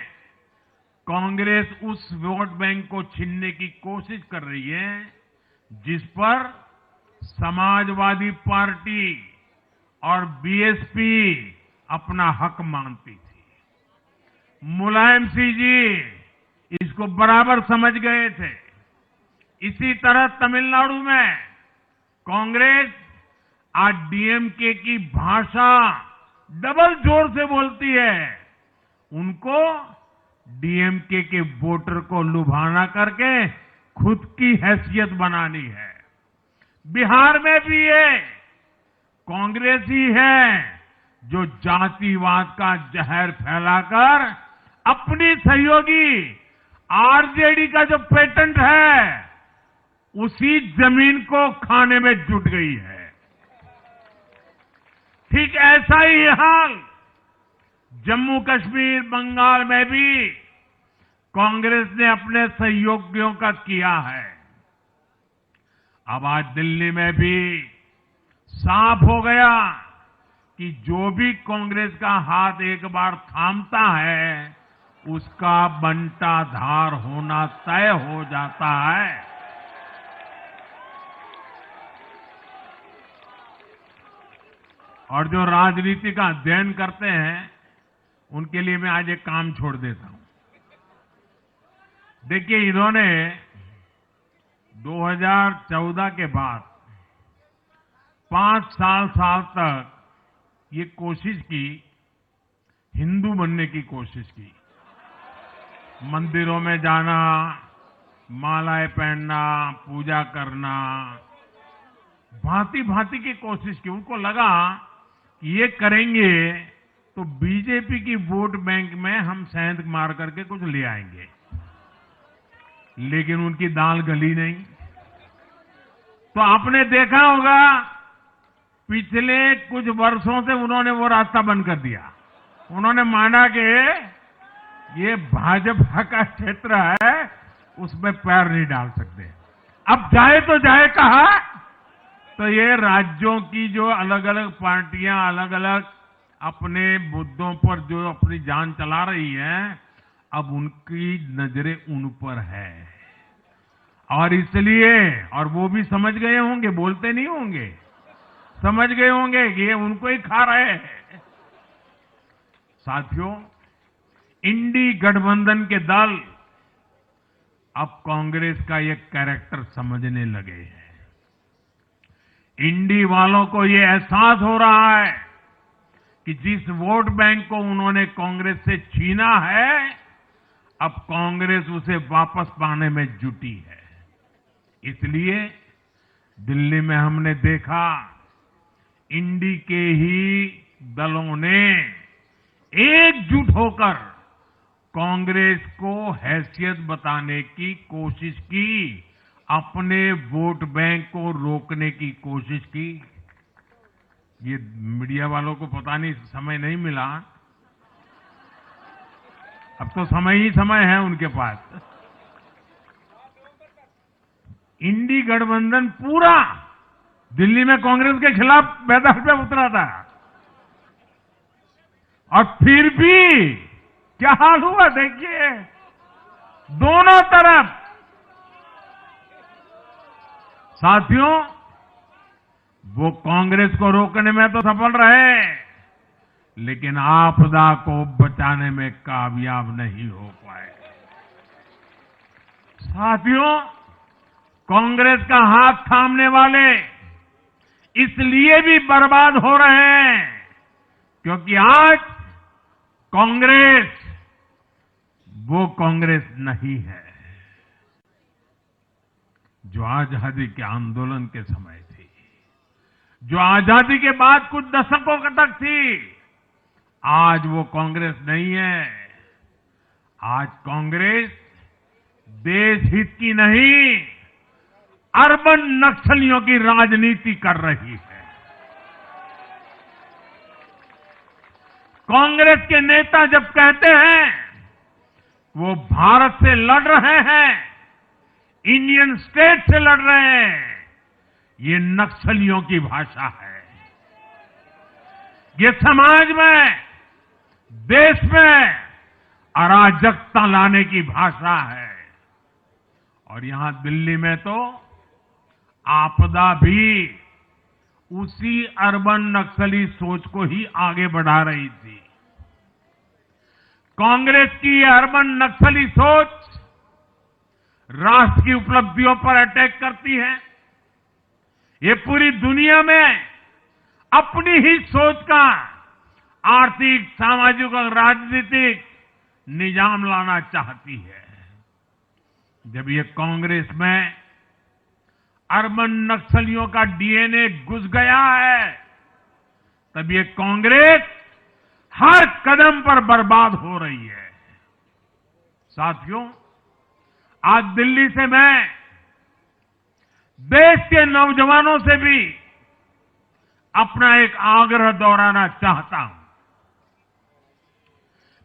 कांग्रेस उस वोट बैंक को छीनने की कोशिश कर रही है जिस पर समाजवादी पार्टी और बीएसपी अपना हक मानती थी। मुलायम सिंह जी इसको बराबर समझ गए थे। इसी तरह तमिलनाडु में कांग्रेस आज डीएमके की भाषा डबल जोर से बोलती है। उनको डीएमके के वोटर को लुभाना करके खुद की हैसियत बनानी है। बिहार में भी ये कांग्रेस ही है जो जातिवाद का जहर फैलाकर अपनी सहयोगी आरजेडी का जो पेटेंट है उसी जमीन को खाने में जुट गई है। ठीक ऐसा ही हाल जम्मू कश्मीर, बंगाल में भी कांग्रेस ने अपने सहयोगियों का किया है। अब आज दिल्ली में भी साफ हो गया कि जो भी कांग्रेस का हाथ एक बार थामता है उसका बंटाधार होना तय हो जाता है। और जो राजनीति का अध्ययन करते हैं उनके लिए मैं आज एक काम छोड़ देता हूं। देखिए, इन्होंने 2014 के बाद 5 साल तक ये कोशिश की, हिंदू बनने की कोशिश की। मंदिरों में जाना, मालाएं पहनना, पूजा करना, भांति भांति की कोशिश की। उनको लगा कि ये करेंगे तो बीजेपी की वोट बैंक में हम सेंध मार करके कुछ ले आएंगे, लेकिन उनकी दाल गली नहीं। तो आपने देखा होगा पिछले कुछ वर्षों से उन्होंने वो रास्ता बंद कर दिया। उन्होंने माना कि ये भाजपा का क्षेत्र है, उसमें पैर नहीं डाल सकते। अब जाए तो जाए कहा, तो ये राज्यों की जो अलग अलग पार्टियां अलग अलग अपने मुद्दों पर जो अपनी जान चला रही हैं, अब उनकी नजरें उन पर है। और इसलिए, और वो भी समझ गए होंगे, बोलते नहीं होंगे, समझ गए होंगे कि ये उनको ही खा रहे हैं। साथियों, इंडी गठबंधन के दल अब कांग्रेस का ये कैरेक्टर समझने लगे हैं। इंडी वालों को ये एहसास हो रहा है कि जिस वोट बैंक को उन्होंने कांग्रेस से छीना है, अब कांग्रेस उसे वापस पाने में जुटी है। इसलिए दिल्ली में हमने देखा, इंडी के ही दलों ने एकजुट होकर कांग्रेस को हैसियत बताने की कोशिश की, अपने वोट बैंक को रोकने की कोशिश की। ये मीडिया वालों को पता नहीं समय नहीं मिला, अब तो समय ही समय है उनके पास। इंडी गठबंधन पूरा दिल्ली में कांग्रेस के खिलाफ मैदान पे उतरा था, और फिर भी क्या हाल हुआ देखिए, दोनों तरफ। साथियों, वो कांग्रेस को रोकने में तो सफल रहे, लेकिन आपदा को बचाने में कामयाब नहीं हो पाए। साथियों, कांग्रेस का हाथ थामने वाले इसलिए भी बर्बाद हो रहे हैं क्योंकि आज कांग्रेस वो कांग्रेस नहीं है जो आजादी के आंदोलन के समय थी, जो आजादी के बाद कुछ दशकों तक थी। आज वो कांग्रेस नहीं है। आज कांग्रेस देश हित की नहीं, अर्बन नक्सलियों की राजनीति कर रही है। कांग्रेस के नेता जब कहते हैं वो भारत से लड़ रहे हैं, इंडियन स्टेट से लड़ रहे हैं, ये नक्सलियों की भाषा है। ये समाज में, देश में अराजकता लाने की भाषा है। और यहां दिल्ली में तो आपदा भी उसी अर्बन नक्सली सोच को ही आगे बढ़ा रही थी। कांग्रेस की ये अर्बन नक्सली सोच राष्ट्र की उपलब्धियों पर अटैक करती है। ये पूरी दुनिया में अपनी ही सोच का आर्थिक, सामाजिक और राजनीतिक निजाम लाना चाहती है। जब ये कांग्रेस में अर्बन नक्सलियों का डीएनए घुस गया है, तब ये कांग्रेस हर कदम पर बर्बाद हो रही है। साथियों, आज दिल्ली से मैं देश के नौजवानों से भी अपना एक आग्रह दोहराना चाहता हूं।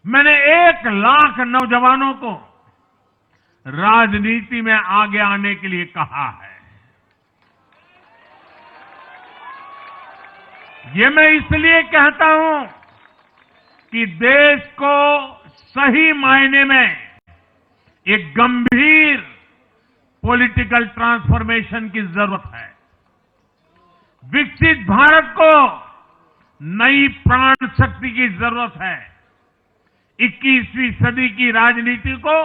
मैंने 1 लाख नौजवानों को राजनीति में आगे आने के लिए कहा है। ये मैं इसलिए कहता हूं कि देश को सही मायने में एक गंभीर पॉलिटिकल ट्रांसफॉर्मेशन की जरूरत है। विकसित भारत को नई प्राण शक्ति की जरूरत है। 21वीं सदी की राजनीति को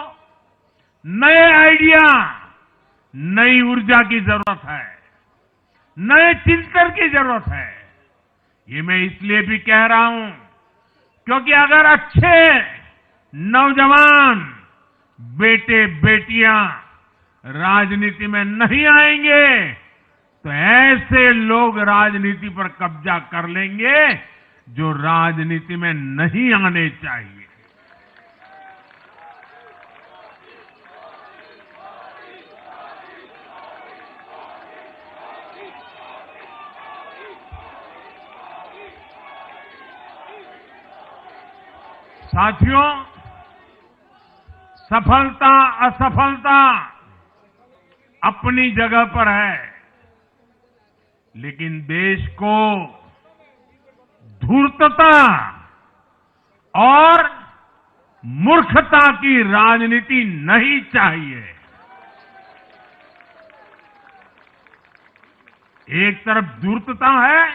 नए आइडिया, नई ऊर्जा की जरूरत है, नए चिंतन की जरूरत है। ये मैं इसलिए भी कह रहा हूं क्योंकि अगर अच्छे नौजवान बेटे बेटियां राजनीति में नहीं आएंगे तो ऐसे लोग राजनीति पर कब्जा कर लेंगे जो राजनीति में नहीं आने चाहिए। साथियों, सफलता असफलता अपनी जगह पर है, लेकिन देश को धूर्तता और मूर्खता की राजनीति नहीं चाहिए। एक तरफ धूर्तता है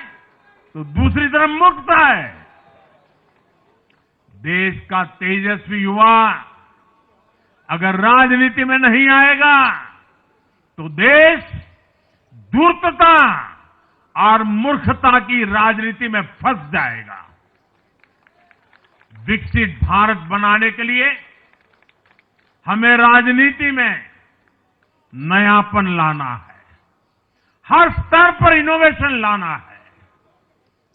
तो दूसरी तरफ मूर्खता है। देश का तेजस्वी युवा अगर राजनीति में नहीं आएगा तो देश धूर्तता और मूर्खता की राजनीति में फंस जाएगा। विकसित भारत बनाने के लिए हमें राजनीति में नयापन लाना है, हर स्तर पर इनोवेशन लाना है।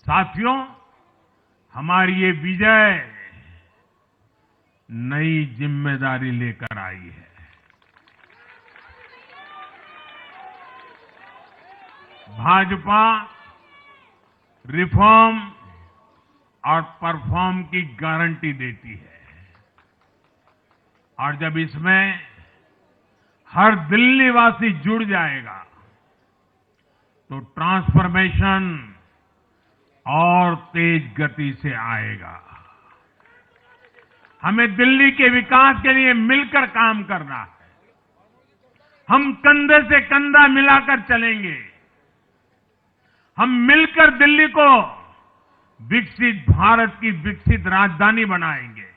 साथियों, हमारी ये विजय नई जिम्मेदारी लेकर आई है। भाजपा रिफॉर्म और परफॉर्म की गारंटी देती है और जब इसमें हर दिल्ली वासी जुड़ जाएगा तो ट्रांसफॉर्मेशन और तेज गति से आएगा। हमें दिल्ली के विकास के लिए मिलकर काम करना है। हम कंधे से कंधा मिलाकर चलेंगे। हम मिलकर दिल्ली को विकसित भारत की विकसित राजधानी बनाएंगे।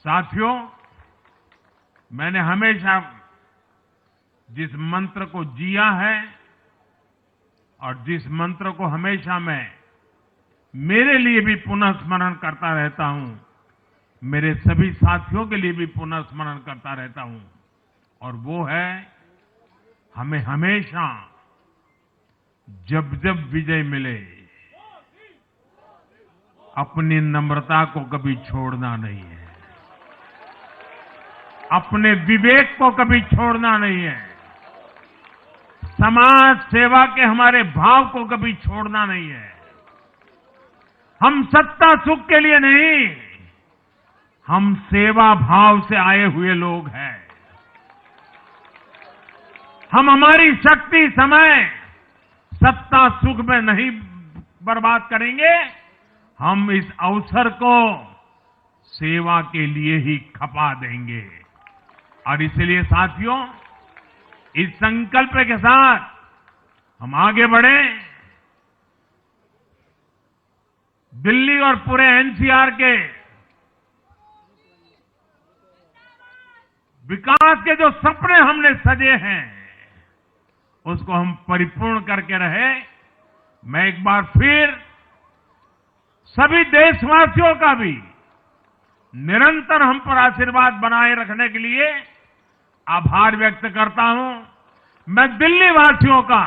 साथियों, मैंने हमेशा जिस मंत्र को जिया है और जिस मंत्र को हमेशा मैं मेरे लिए भी पुनः स्मरण करता रहता हूं, मेरे सभी साथियों के लिए भी पुनः स्मरण करता रहता हूं, और वो है हमें हमेशा जब जब विजय मिले अपनी नम्रता को कभी छोड़ना नहीं है, अपने विवेक को कभी छोड़ना नहीं है, समाज सेवा के हमारे भाव को कभी छोड़ना नहीं है। हम सत्ता सुख के लिए नहीं, हम सेवा भाव से आए हुए लोग हैं। हम हमारी शक्ति समय सत्ता सुख में नहीं बर्बाद करेंगे, हम इस अवसर को सेवा के लिए ही खपा देंगे। और इसलिए साथियों, इस संकल्प के साथ हम आगे बढ़े। दिल्ली और पूरे एनसीआर के विकास के जो सपने हमने सजे हैं उसको हम परिपूर्ण करके रहे। मैं एक बार फिर सभी देशवासियों का भी निरंतर हम पर आशीर्वाद बनाए रखने के लिए आभार व्यक्त करता हूं। मैं दिल्ली वासियों का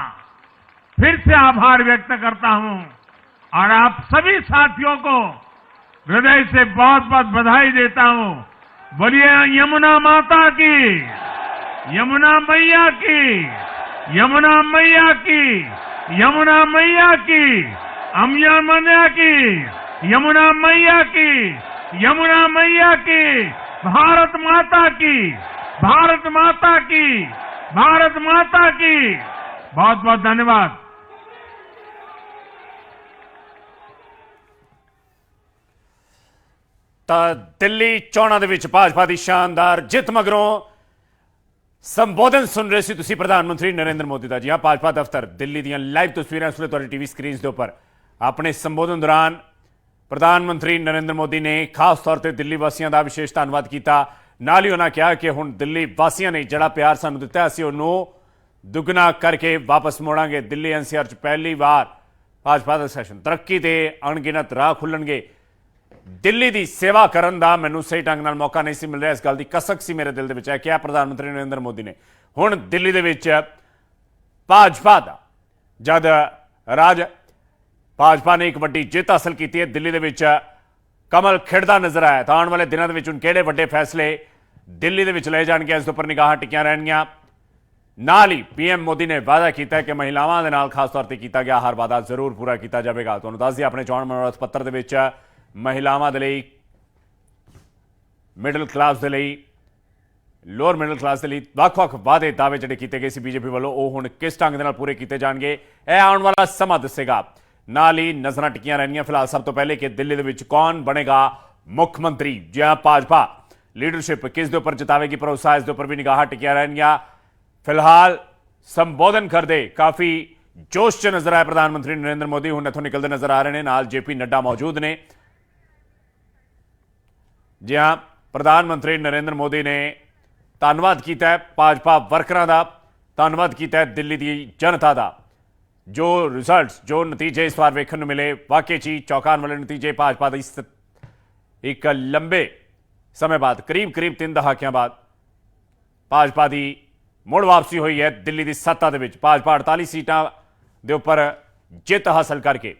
फिर से आभार व्यक्त करता हूं और आप सभी साथियों को हृदय से बहुत बहुत बधाई देता हूं। बोलिए यमुना माता की, यमुना मैया की, यमुना मैया की, यमुना मैया की, अम्या मैया की, यमुना मैया की, यमुना मैया की, भारत माता की, भारत माता की, भारत माता की। बहुत बहुत धन्यवाद। ਤਾਂ ਦਿੱਲੀ ਚੋਣਾਂ ਦੇ ਵਿੱਚ ਭਾਜਪਾ ਦੀ ਸ਼ਾਨਦਾਰ ਜਿੱਤ ਮਗਰੋਂ ਸੰਬੋਧਨ ਸੁਣ ਰਹੇ ਸੀ ਤੁਸੀਂ ਪ੍ਰਧਾਨ ਮੰਤਰੀ ਨਰਿੰਦਰ ਮੋਦੀ ਦਾ। ਜੀ ਹਾਂ, ਭਾਜਪਾ ਦਫ਼ਤਰ ਦਿੱਲੀ ਦੀਆਂ ਲਾਈਵ ਤਸਵੀਰਾਂ ਇਸ ਵੇਲੇ ਤੁਹਾਡੀ ਟੀਵੀ ਸਕਰੀਨਸ ਦੇ ਉੱਪਰ। ਆਪਣੇ ਸੰਬੋਧਨ ਦੌਰਾਨ ਪ੍ਰਧਾਨ ਮੰਤਰੀ ਨਰਿੰਦਰ ਮੋਦੀ ਨੇ ਖਾਸ ਤੌਰ ਤੇ ਦਿੱਲੀ ਵਾਸੀਆਂ ਦਾ ਵਿਸ਼ੇਸ਼ ਧੰਨਵਾਦ ਕੀਤਾ। ਨਾਲ ਹੀ ਉਹਨਾਂ ਕਿਹਾ ਕਿ ਹੁਣ ਦਿੱਲੀ ਵਾਸੀਆਂ ਨੇ ਜਿਹੜਾ ਪਿਆਰ ਸਾਨੂੰ ਦਿੱਤਾ ਅਸੀਂ ਉਹਨੂੰ ਦੁੱਗਣਾ ਕਰਕੇ ਵਾਪਸ ਮੋੜਾਂਗੇ। ਦਿੱਲੀ ਐਨਸੀਆਰ 'ਚ ਪਹਿਲੀ ਵਾਰ ਭਾਜਪਾ ਦਾ ਸੈਸ਼ਨ, ਤਰੱਕੀ ਦੇ ਅਣਗਿਣਤ ਰਾਹ ਖੁੱਲਣਗੇ। ਦਿੱਲੀ ਦੀ ਸੇਵਾ ਕਰਨ ਦਾ ਮੈਨੂੰ ਸਹੀ ਢੰਗ ਨਾਲ ਮੌਕਾ ਨਹੀਂ ਸੀ ਮਿਲ ਰਿਹਾ, ਇਸ ਗੱਲ ਦੀ ਕਸਕ ਸੀ ਮੇਰੇ ਦਿਲ ਦੇ ਵਿੱਚ। ਹੈ ਕਿਹਾ ਪ੍ਰਧਾਨ ਮੰਤਰੀ ਨਰਿੰਦਰ ਮੋਦੀ ਨੇ। ਹੁਣ ਦਿੱਲੀ ਦੇ ਵਿੱਚ ਭਾਜਪਾ ਦਾ ਜਦ ਰਾਜ, ਭਾਜਪਾ ਨੇ ਇੱਕ ਵੱਡੀ ਜਿੱਤ ਹਾਸਲ ਕੀਤੀ ਹੈ। ਦਿੱਲੀ ਦੇ ਵਿੱਚ ਕਮਲ ਖਿੜਦਾ ਨਜ਼ਰ ਆਇਆ ਤਾਂ ਆਉਣ ਵਾਲੇ ਦਿਨਾਂ ਦੇ ਵਿੱਚ ਹੁਣ ਕਿਹੜੇ ਵੱਡੇ ਫੈਸਲੇ ਦਿੱਲੀ ਦੇ ਵਿੱਚ ਲਏ ਜਾਣਗੇ, ਇਸ ਦੇ ਉੱਪਰ ਨਿਗਾਹਾਂ ਟਿਕੀਆਂ ਰਹਿਣਗੀਆਂ। ਨਾਲ ਹੀ ਪੀਐਮ ਮੋਦੀ ਨੇ ਵਾਅਦਾ ਕੀਤਾ ਕਿ ਮਹਿਲਾਵਾਂ ਦੇ ਨਾਲ ਖਾਸ ਤੌਰ ਤੇ ਕੀਤਾ ਗਿਆ ਹਰ ਵਾਅਦਾ ਜ਼ਰੂਰ ਪੂਰਾ ਕੀਤਾ ਜਾਵੇਗਾ। ਤੁਹਾਨੂੰ ਦੱਸ ਦਈਏ ਆਪਣੇ ਚੋਣ ਮਨੋਰਥ ਪੱਤਰ ਦੇ ਵਿੱਚ ਮਹਿਲਾਵਾਂ ਦੇ ਲਈ, ਮਿਡਲ ਕਲਾਸ ਦੇ ਲਈ, ਲੋਅਰ ਮਿਡਲ ਕਲਾਸ ਦੇ ਲਈ ਵੱਖ-ਵੱਖ ਵਾਅਦੇ ਦਾਅਵੇ ਜਿਹੜੇ ਕੀਤੇ ਗਏ ਸੀ ਬੀਜੇਪੀ ਵੱਲੋਂ, ਉਹ ਹੁਣ ਕਿਸ ਢੰਗ ਦੇ ਨਾਲ ਪੂਰੇ ਕੀਤੇ ਜਾਣਗੇ ਇਹ ਆਉਣ ਵਾਲਾ ਸਮਾਂ ਦੱਸੇਗਾ। ਨਾਲ ਹੀ ਨਜ਼ਰਾਂ ਟਿਕੀਆਂ ਰਹਿਣਗੀਆਂ ਫਿਲਹਾਲ ਸਭ ਤੋਂ ਪਹਿਲੇ ਕਿ ਦਿੱਲੀ ਦੇ ਵਿੱਚ ਕੌਣ ਬਣੇਗਾ ਮੁੱਖ ਮੰਤਰੀ। ਜਾਂ ਭਾਜਪਾ ਲੀਡਰਸ਼ਿਪ ਕਿਸ ਦੇ ਉੱਪਰ ਜਿਤਾਵੇਗੀ ਭਰੋਸਾ, ਇਸ ਦੇ ਉੱਪਰ ਵੀ ਨਿਗਾਹਾਂ ਟਿਕੀਆਂ ਰਹਿਣਗੀਆਂ। ਫਿਲਹਾਲ ਸੰਬੋਧਨ ਕਰਦੇ ਕਾਫੀ ਜੋਸ਼ 'ਚ ਨਜ਼ਰ ਆਏ ਪ੍ਰਧਾਨ ਮੰਤਰੀ ਨਰਿੰਦਰ ਮੋਦੀ, ਹੁਣ ਇੱਥੋਂ ਨਿਕਲਦੇ ਨਜ਼ਰ ਆ ਰਹੇ ਨੇ। ਨਾਲ ਜੇਪੀ ਨੱਡਾ ਮੌਜੂਦ ਨੇ। ਜੀ ਹਾਂ, ਪ੍ਰਧਾਨ ਮੰਤਰੀ ਨਰਿੰਦਰ ਮੋਦੀ ਨੇ ਧੰਨਵਾਦ ਕੀਤਾ ਹੈ ਭਾਜਪਾ ਵਰਕਰਾਂ ਦਾ, ਧੰਨਵਾਦ ਕੀਤਾ ਹੈ ਦਿੱਲੀ ਦੀ ਜਨਤਾ ਦਾ। ਜੋ ਰਿਜ਼ਲਟਸ, ਜੋ ਨਤੀਜੇ ਇਸ ਵਾਰ ਵੇਖਣ ਨੂੰ ਮਿਲੇ, ਵਾਕਈ 'ਚ ਚੌਂਕਾਉਣ ਵਾਲੇ ਨਤੀਜੇ। ਭਾਜਪਾ ਦੀ ਇੱਕ ਲੰਬੇ ਸਮੇਂ ਬਾਅਦ, ਕਰੀਬ 3 ਦਹਾਕਿਆਂ ਬਾਅਦ ਭਾਜਪਾ ਦੀ ਮੁੜ ਵਾਪਸੀ ਹੋਈ ਹੈ ਦਿੱਲੀ ਦੀ ਸੱਤਾ ਦੇ ਵਿੱਚ। ਭਾਜਪਾ 48 ਸੀਟਾਂ ਦੇ ਉੱਪਰ ਜਿੱਤ ਹਾਸਲ ਕਰਕੇ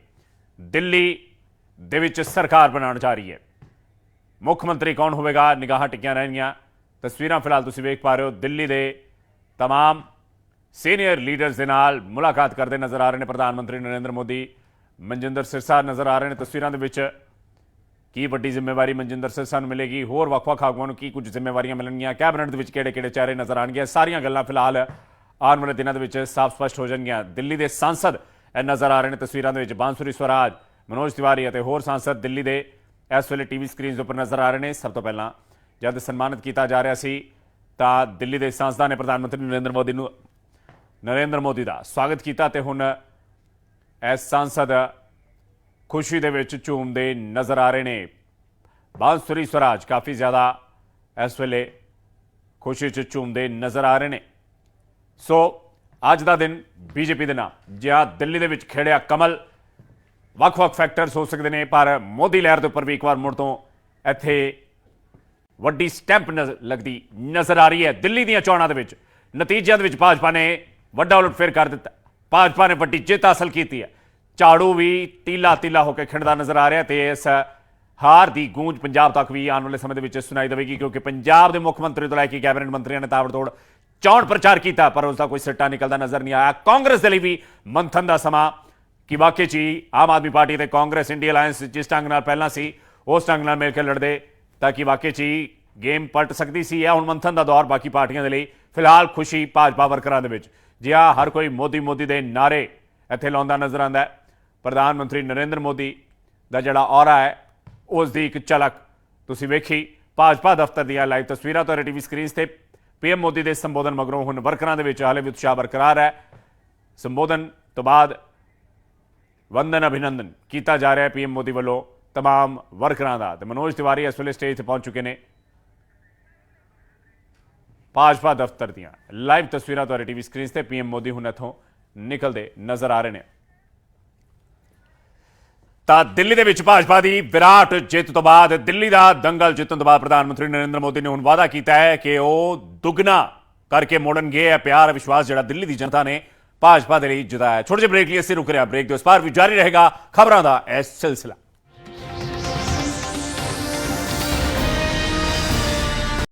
ਦਿੱਲੀ ਦੇ ਵਿੱਚ ਸਰਕਾਰ ਬਣਾਉਣ ਜਾ ਰਹੀ ਹੈ। ਮੁੱਖ ਮੰਤਰੀ ਕੌਣ ਹੋਵੇਗਾ, ਨਿਗਾਹਾਂ ਟਿਕੀਆਂ ਰਹਿਣਗੀਆਂ। ਤਸਵੀਰਾਂ ਫਿਲਹਾਲ ਤੁਸੀਂ ਵੇਖ ਪਾ ਰਹੇ ਹੋ, ਦਿੱਲੀ ਦੇ तमाम ਸੀਨੀਅਰ ਲੀਡਰਸ ਦੇ ਨਾਲ ਮੁਲਾਕਾਤ ਕਰਦੇ ਨਜ਼ਰ ਆ ਰਹੇ ਨੇ ਪ੍ਰਧਾਨ ਮੰਤਰੀ ਨਰਿੰਦਰ ਮੋਦੀ। ਮਨਜਿੰਦਰ ਸਿਰਸਾ ਨਜ਼ਰ ਆ ਰਹੇ ਨੇ ਤਸਵੀਰਾਂ ਦੇ ਵਿੱਚ। ਕੀ ਵੱਡੀ ਜ਼ਿੰਮੇਵਾਰੀ ਮਨਜਿੰਦਰ ਸਿਰਸਾ ਨੂੰ ਮਿਲੇਗੀ, ਹੋਰ ਵੱਖ-ਵੱਖ ਆਗੂਆਂ ਨੂੰ ਕੀ ਕੁਝ ਜ਼ਿੰਮੇਵਾਰੀਆਂ ਮਿਲਣਗੀਆਂ, ਕੈਬਨਿਟ ਦੇ ਵਿੱਚ ਕਿਹੜੇ-ਕਿਹੜੇ ਚਿਹਰੇ ਨਜ਼ਰ ਆਉਣਗੇ, ਸਾਰੀਆਂ ਗੱਲਾਂ ਫਿਲਹਾਲ ਆਉਣ ਵਾਲੇ ਦਿਨਾਂ ਦੇ ਵਿੱਚ ਸਾਫ਼ ਸਪਸ਼ਟ ਹੋ ਜਾਣਗੀਆਂ। ਦਿੱਲੀ ਦੇ ਸਾਂਸਦ ਨਜ਼ਰ ਆ ਰਹੇ ਨੇ ਤਸਵੀਰਾਂ ਦੇ ਵਿੱਚ, ਬਾਂਸੁਰੀ ਸਵਰਾਜ, ਮਨੋਜ ਤਿਵਾਰੀ ਅਤੇ ਹੋਰ ਸਾਂਸਦ ਦਿੱਲੀ ਦੇ ਇਸ ਵੇਲੇ ਟੀਵੀ ਸਕਰੀਨਸ ਉੱਪਰ ਨਜ਼ਰ ਆ ਰਹੇ ਨੇ। ਸਭ ਤੋਂ ਪਹਿਲਾਂ ਜਦ ਸਨਮਾਨਿਤ ਕੀਤਾ ਜਾ ਰਿਹਾ ਸੀ ਤਾਂ ਦਿੱਲੀ ਦੇ ਸਾਂਸਦਾਂ ਨੇ ਪ੍ਰਧਾਨ ਮੰਤਰੀ ਨਰਿੰਦਰ ਮੋਦੀ ਦਾ ਸਵਾਗਤ ਕੀਤਾ ਤੇ ਹੁਣ ਇਸ ਸਾਂਸਦ ਖੁਸ਼ੀ ਦੇ ਵਿੱਚ ਝੂਮਦੇ ਨਜ਼ਰ ਆ ਰਹੇ ਨੇ। ਬਾਂਸੁਰੀ ਸਵਰਾਜ ਕਾਫੀ ਜ਼ਿਆਦਾ ਇਸ ਵੇਲੇ ਖੁਸ਼ੀ 'ਚ ਝੂਮਦੇ ਨਜ਼ਰ ਆ ਰਹੇ ਨੇ। ਸੋ ਅੱਜ ਦਾ ਦਿਨ ਬੀਜੇਪੀ ਦੇ ਨਾਮ ਜਾਂ ਦਿੱਲੀ ਦੇ ਵਿੱਚ ਖਿੜਿਆ ਕਮਲ, ਵੱਖ-ਵੱਖ ਫੈਕਟਰਸ ਹੋ ਸਕਦੇ ਨੇ, ਪਰ ਮੋਦੀ ਲਹਿਰ ਦੇ ਉੱਪਰ ਵੀ ਇੱਕ ਵਾਰ ਮੁੜ ਤੋਂ ਇੱਥੇ ਵੱਡੀ ਸਟੈਂਪ ਲੱਗਦੀ ਨਜ਼ਰ ਆ ਰਹੀ ਹੈ। ਦਿੱਲੀ ਦੀਆਂ ਚੋਣਾਂ ਦੇ ਵਿੱਚ ਨਤੀਜਿਆਂ ਦੇ ਵਿੱਚ ਭਾਜਪਾ ਨੇ ਵੱਡਾ ਉਲਟਫੇਰ ਕਰ ਦਿੱਤਾ। ਭਾਜਪਾ ਨੇ ਵੱਡੀ ਜਿੱਤ ਹਾਸਲ ਕੀਤੀ ਹੈ। ਝਾੜੂ ਵੀ ਤੀਲਾ ਹੋ ਕੇ ਖਿੰਡਦਾ ਨਜ਼ਰ ਆ ਰਿਹਾ ਤੇ ਇਸ ਹਾਰ ਦੀ ਗੂੰਜ ਪੰਜਾਬ ਤੱਕ ਵੀ ਆਉਣ ਵਾਲੇ ਸਮੇਂ ਦੇ ਵਿੱਚ ਸੁਣਾਈ ਦੇਵੇਗੀ, ਕਿਉਂਕਿ ਪੰਜਾਬ ਦੇ ਮੁੱਖ ਮੰਤਰੀ ਤੋਂ ਲੈ ਕੇ ਕੈਬਨਿਟ ਮੰਤਰੀਆਂ ਨੇ ਤਾਬੜਤੋੜ ਚੋਣ ਪ੍ਰਚਾਰ ਕੀਤਾ, ਪਰ ਉਸ ਦਾ ਕੋਈ ਸਿੱਟਾ ਨਿਕਲਦਾ ਨਜ਼ਰ ਨਹੀਂ ਆਇਆ। ਕਾਂਗਰਸ ਦੇ ਲਈ ਵੀ ਮੰਥਨ ਦਾ ਸਮਾਂ ਕਿ ਵਾਕਈ 'ਚ ਹੀ ਆਮ ਆਦਮੀ ਪਾਰਟੀ ਤੇ ਕਾਂਗਰਸ ਇੰਡੀਆ ਅਲਾਇੰਸ ਜਿਸ ਢੰਗ ਨਾਲ ਪਹਿਲਾਂ ਸੀ ਉਸ ਢੰਗ ਨਾਲ ਮਿਲ ਕੇ ਲੜਦੇ ਤਾਂ ਕਿ ਵਾਕਈ 'ਚ ਹੀ ਗੇਮ ਪਲਟ ਸਕਦੀ ਸੀ। ਇਹ ਹੁਣ ਮੰਥਨ ਦਾ ਦੌਰ ਬਾਕੀ ਪਾਰਟੀਆਂ ਦੇ ਲਈ। ਫਿਲਹਾਲ ਖੁਸ਼ੀ ਭਾਜਪਾ ਵਰਕਰਾਂ ਦੇ ਵਿੱਚ। ਜੀ ਹਾਂ, ਹਰ ਕੋਈ ਮੋਦੀ ਦੇ ਨਾਰੇ ਇੱਥੇ ਲਾਉਂਦਾ ਨਜ਼ਰ ਆਉਂਦਾ ਹੈ। ਪ੍ਰਧਾਨ ਮੰਤਰੀ ਨਰਿੰਦਰ ਮੋਦੀ ਦਾ ਜਿਹੜਾ ਔਰਾ ਹੈ ਉਸ ਦੀ ਇੱਕ ਝਲਕ ਤੁਸੀਂ ਵੇਖੀ ਭਾਜਪਾ ਦਫ਼ਤਰ ਦੀਆਂ ਲਾਈਵ ਤਸਵੀਰਾਂ ਤੋਂ ਟੀਵੀ ਸਕਰੀਨਸ ਤੇ। ਪੀਐਮ ਮੋਦੀ ਦੇ ਸੰਬੋਧਨ ਮਗਰੋਂ ਹੁਣ ਵਰਕਰਾਂ ਦੇ ਵਿੱਚ ਹਾਲੇ ਵੀ ਉਤਸ਼ਾਹ ਬਰਕਰਾਰ ਹੈ। ਸੰਬੋਧਨ ਤੋਂ ਬਾਅਦ ਵੰਦਨ ਅਭਿਨੰਦਨ ਕੀਤਾ ਜਾ ਰਿਹਾ ਹੈ ਪੀਐਮ ਮੋਦੀ ਵੱਲੋਂ तमाम ਵਰਕਰਾਂ ਦਾ। ਤੇ ਮਨੋਜ ਤਿਵਾਰੀ ਇਸ ਵੇਲੇ ਸਟੇਜ ਤੇ ਪਹੁੰਚ ਚੁੱਕੇ ਨੇ। ਭਾਜਪਾ ਦਫ਼ਤਰ ਦੀਆਂ ਲਾਈਵ ਤਸਵੀਰਾਂ ਤੁਹਾਡੇ ਟੀਵੀ ਸਕਰੀਨਸ ਤੇ। ਪੀਐਮ ਮੋਦੀ ਹੁਣ ਇੱਥੋਂ ਨਿਕਲਦੇ ਨਜ਼ਰ ਆ ਰਹੇ ਨੇ। ਤਾਂ ਦਿੱਲੀ ਦੇ ਵਿੱਚ ਭਾਜਪਾ ਦੀ ਵਿਰਾਟ ਜਿੱਤ ਤੋਂ ਬਾਅਦ, ਦਿੱਲੀ ਦਾ ਦੰਗਲ ਜਿੱਤਣ ਤੋਂ ਬਾਅਦ ਪ੍ਰਧਾਨ ਮੰਤਰੀ ਨਰਿੰਦਰ ਮੋਦੀ ਨੇ ਹੁਣ ਵਾਅਦਾ ਕੀਤਾ ਹੈ ਕਿ ਉਹ ਦੁੱਗਣਾ ਕਰਕੇ ਮੋੜਨਗੇ ਇਹ ਪਿਆਰ ਵਿਸ਼ਵਾਸ ਜਿਹੜਾ ਦਿੱਲੀ ਦੀ ਜਨਤਾ ਨੇ ਭਾਜਪਾ ਦੇ ਲਈ ਜਤਾਇਆ। ਛੋਟੇ ਜਿਹੇ ਬ੍ਰੇਕ ਲਈ ਅਸੀਂ ਰੁਕ ਰਹੇ ਹਾਂ। ਬ੍ਰੇਕ ਦੇ ਉਸ ਪਾਰ ਵੀ ਜਾਰੀ ਰਹੇਗਾ ਖਬਰਾਂ ਦਾ ਇਹ ਸਿਲਸਿਲਾ।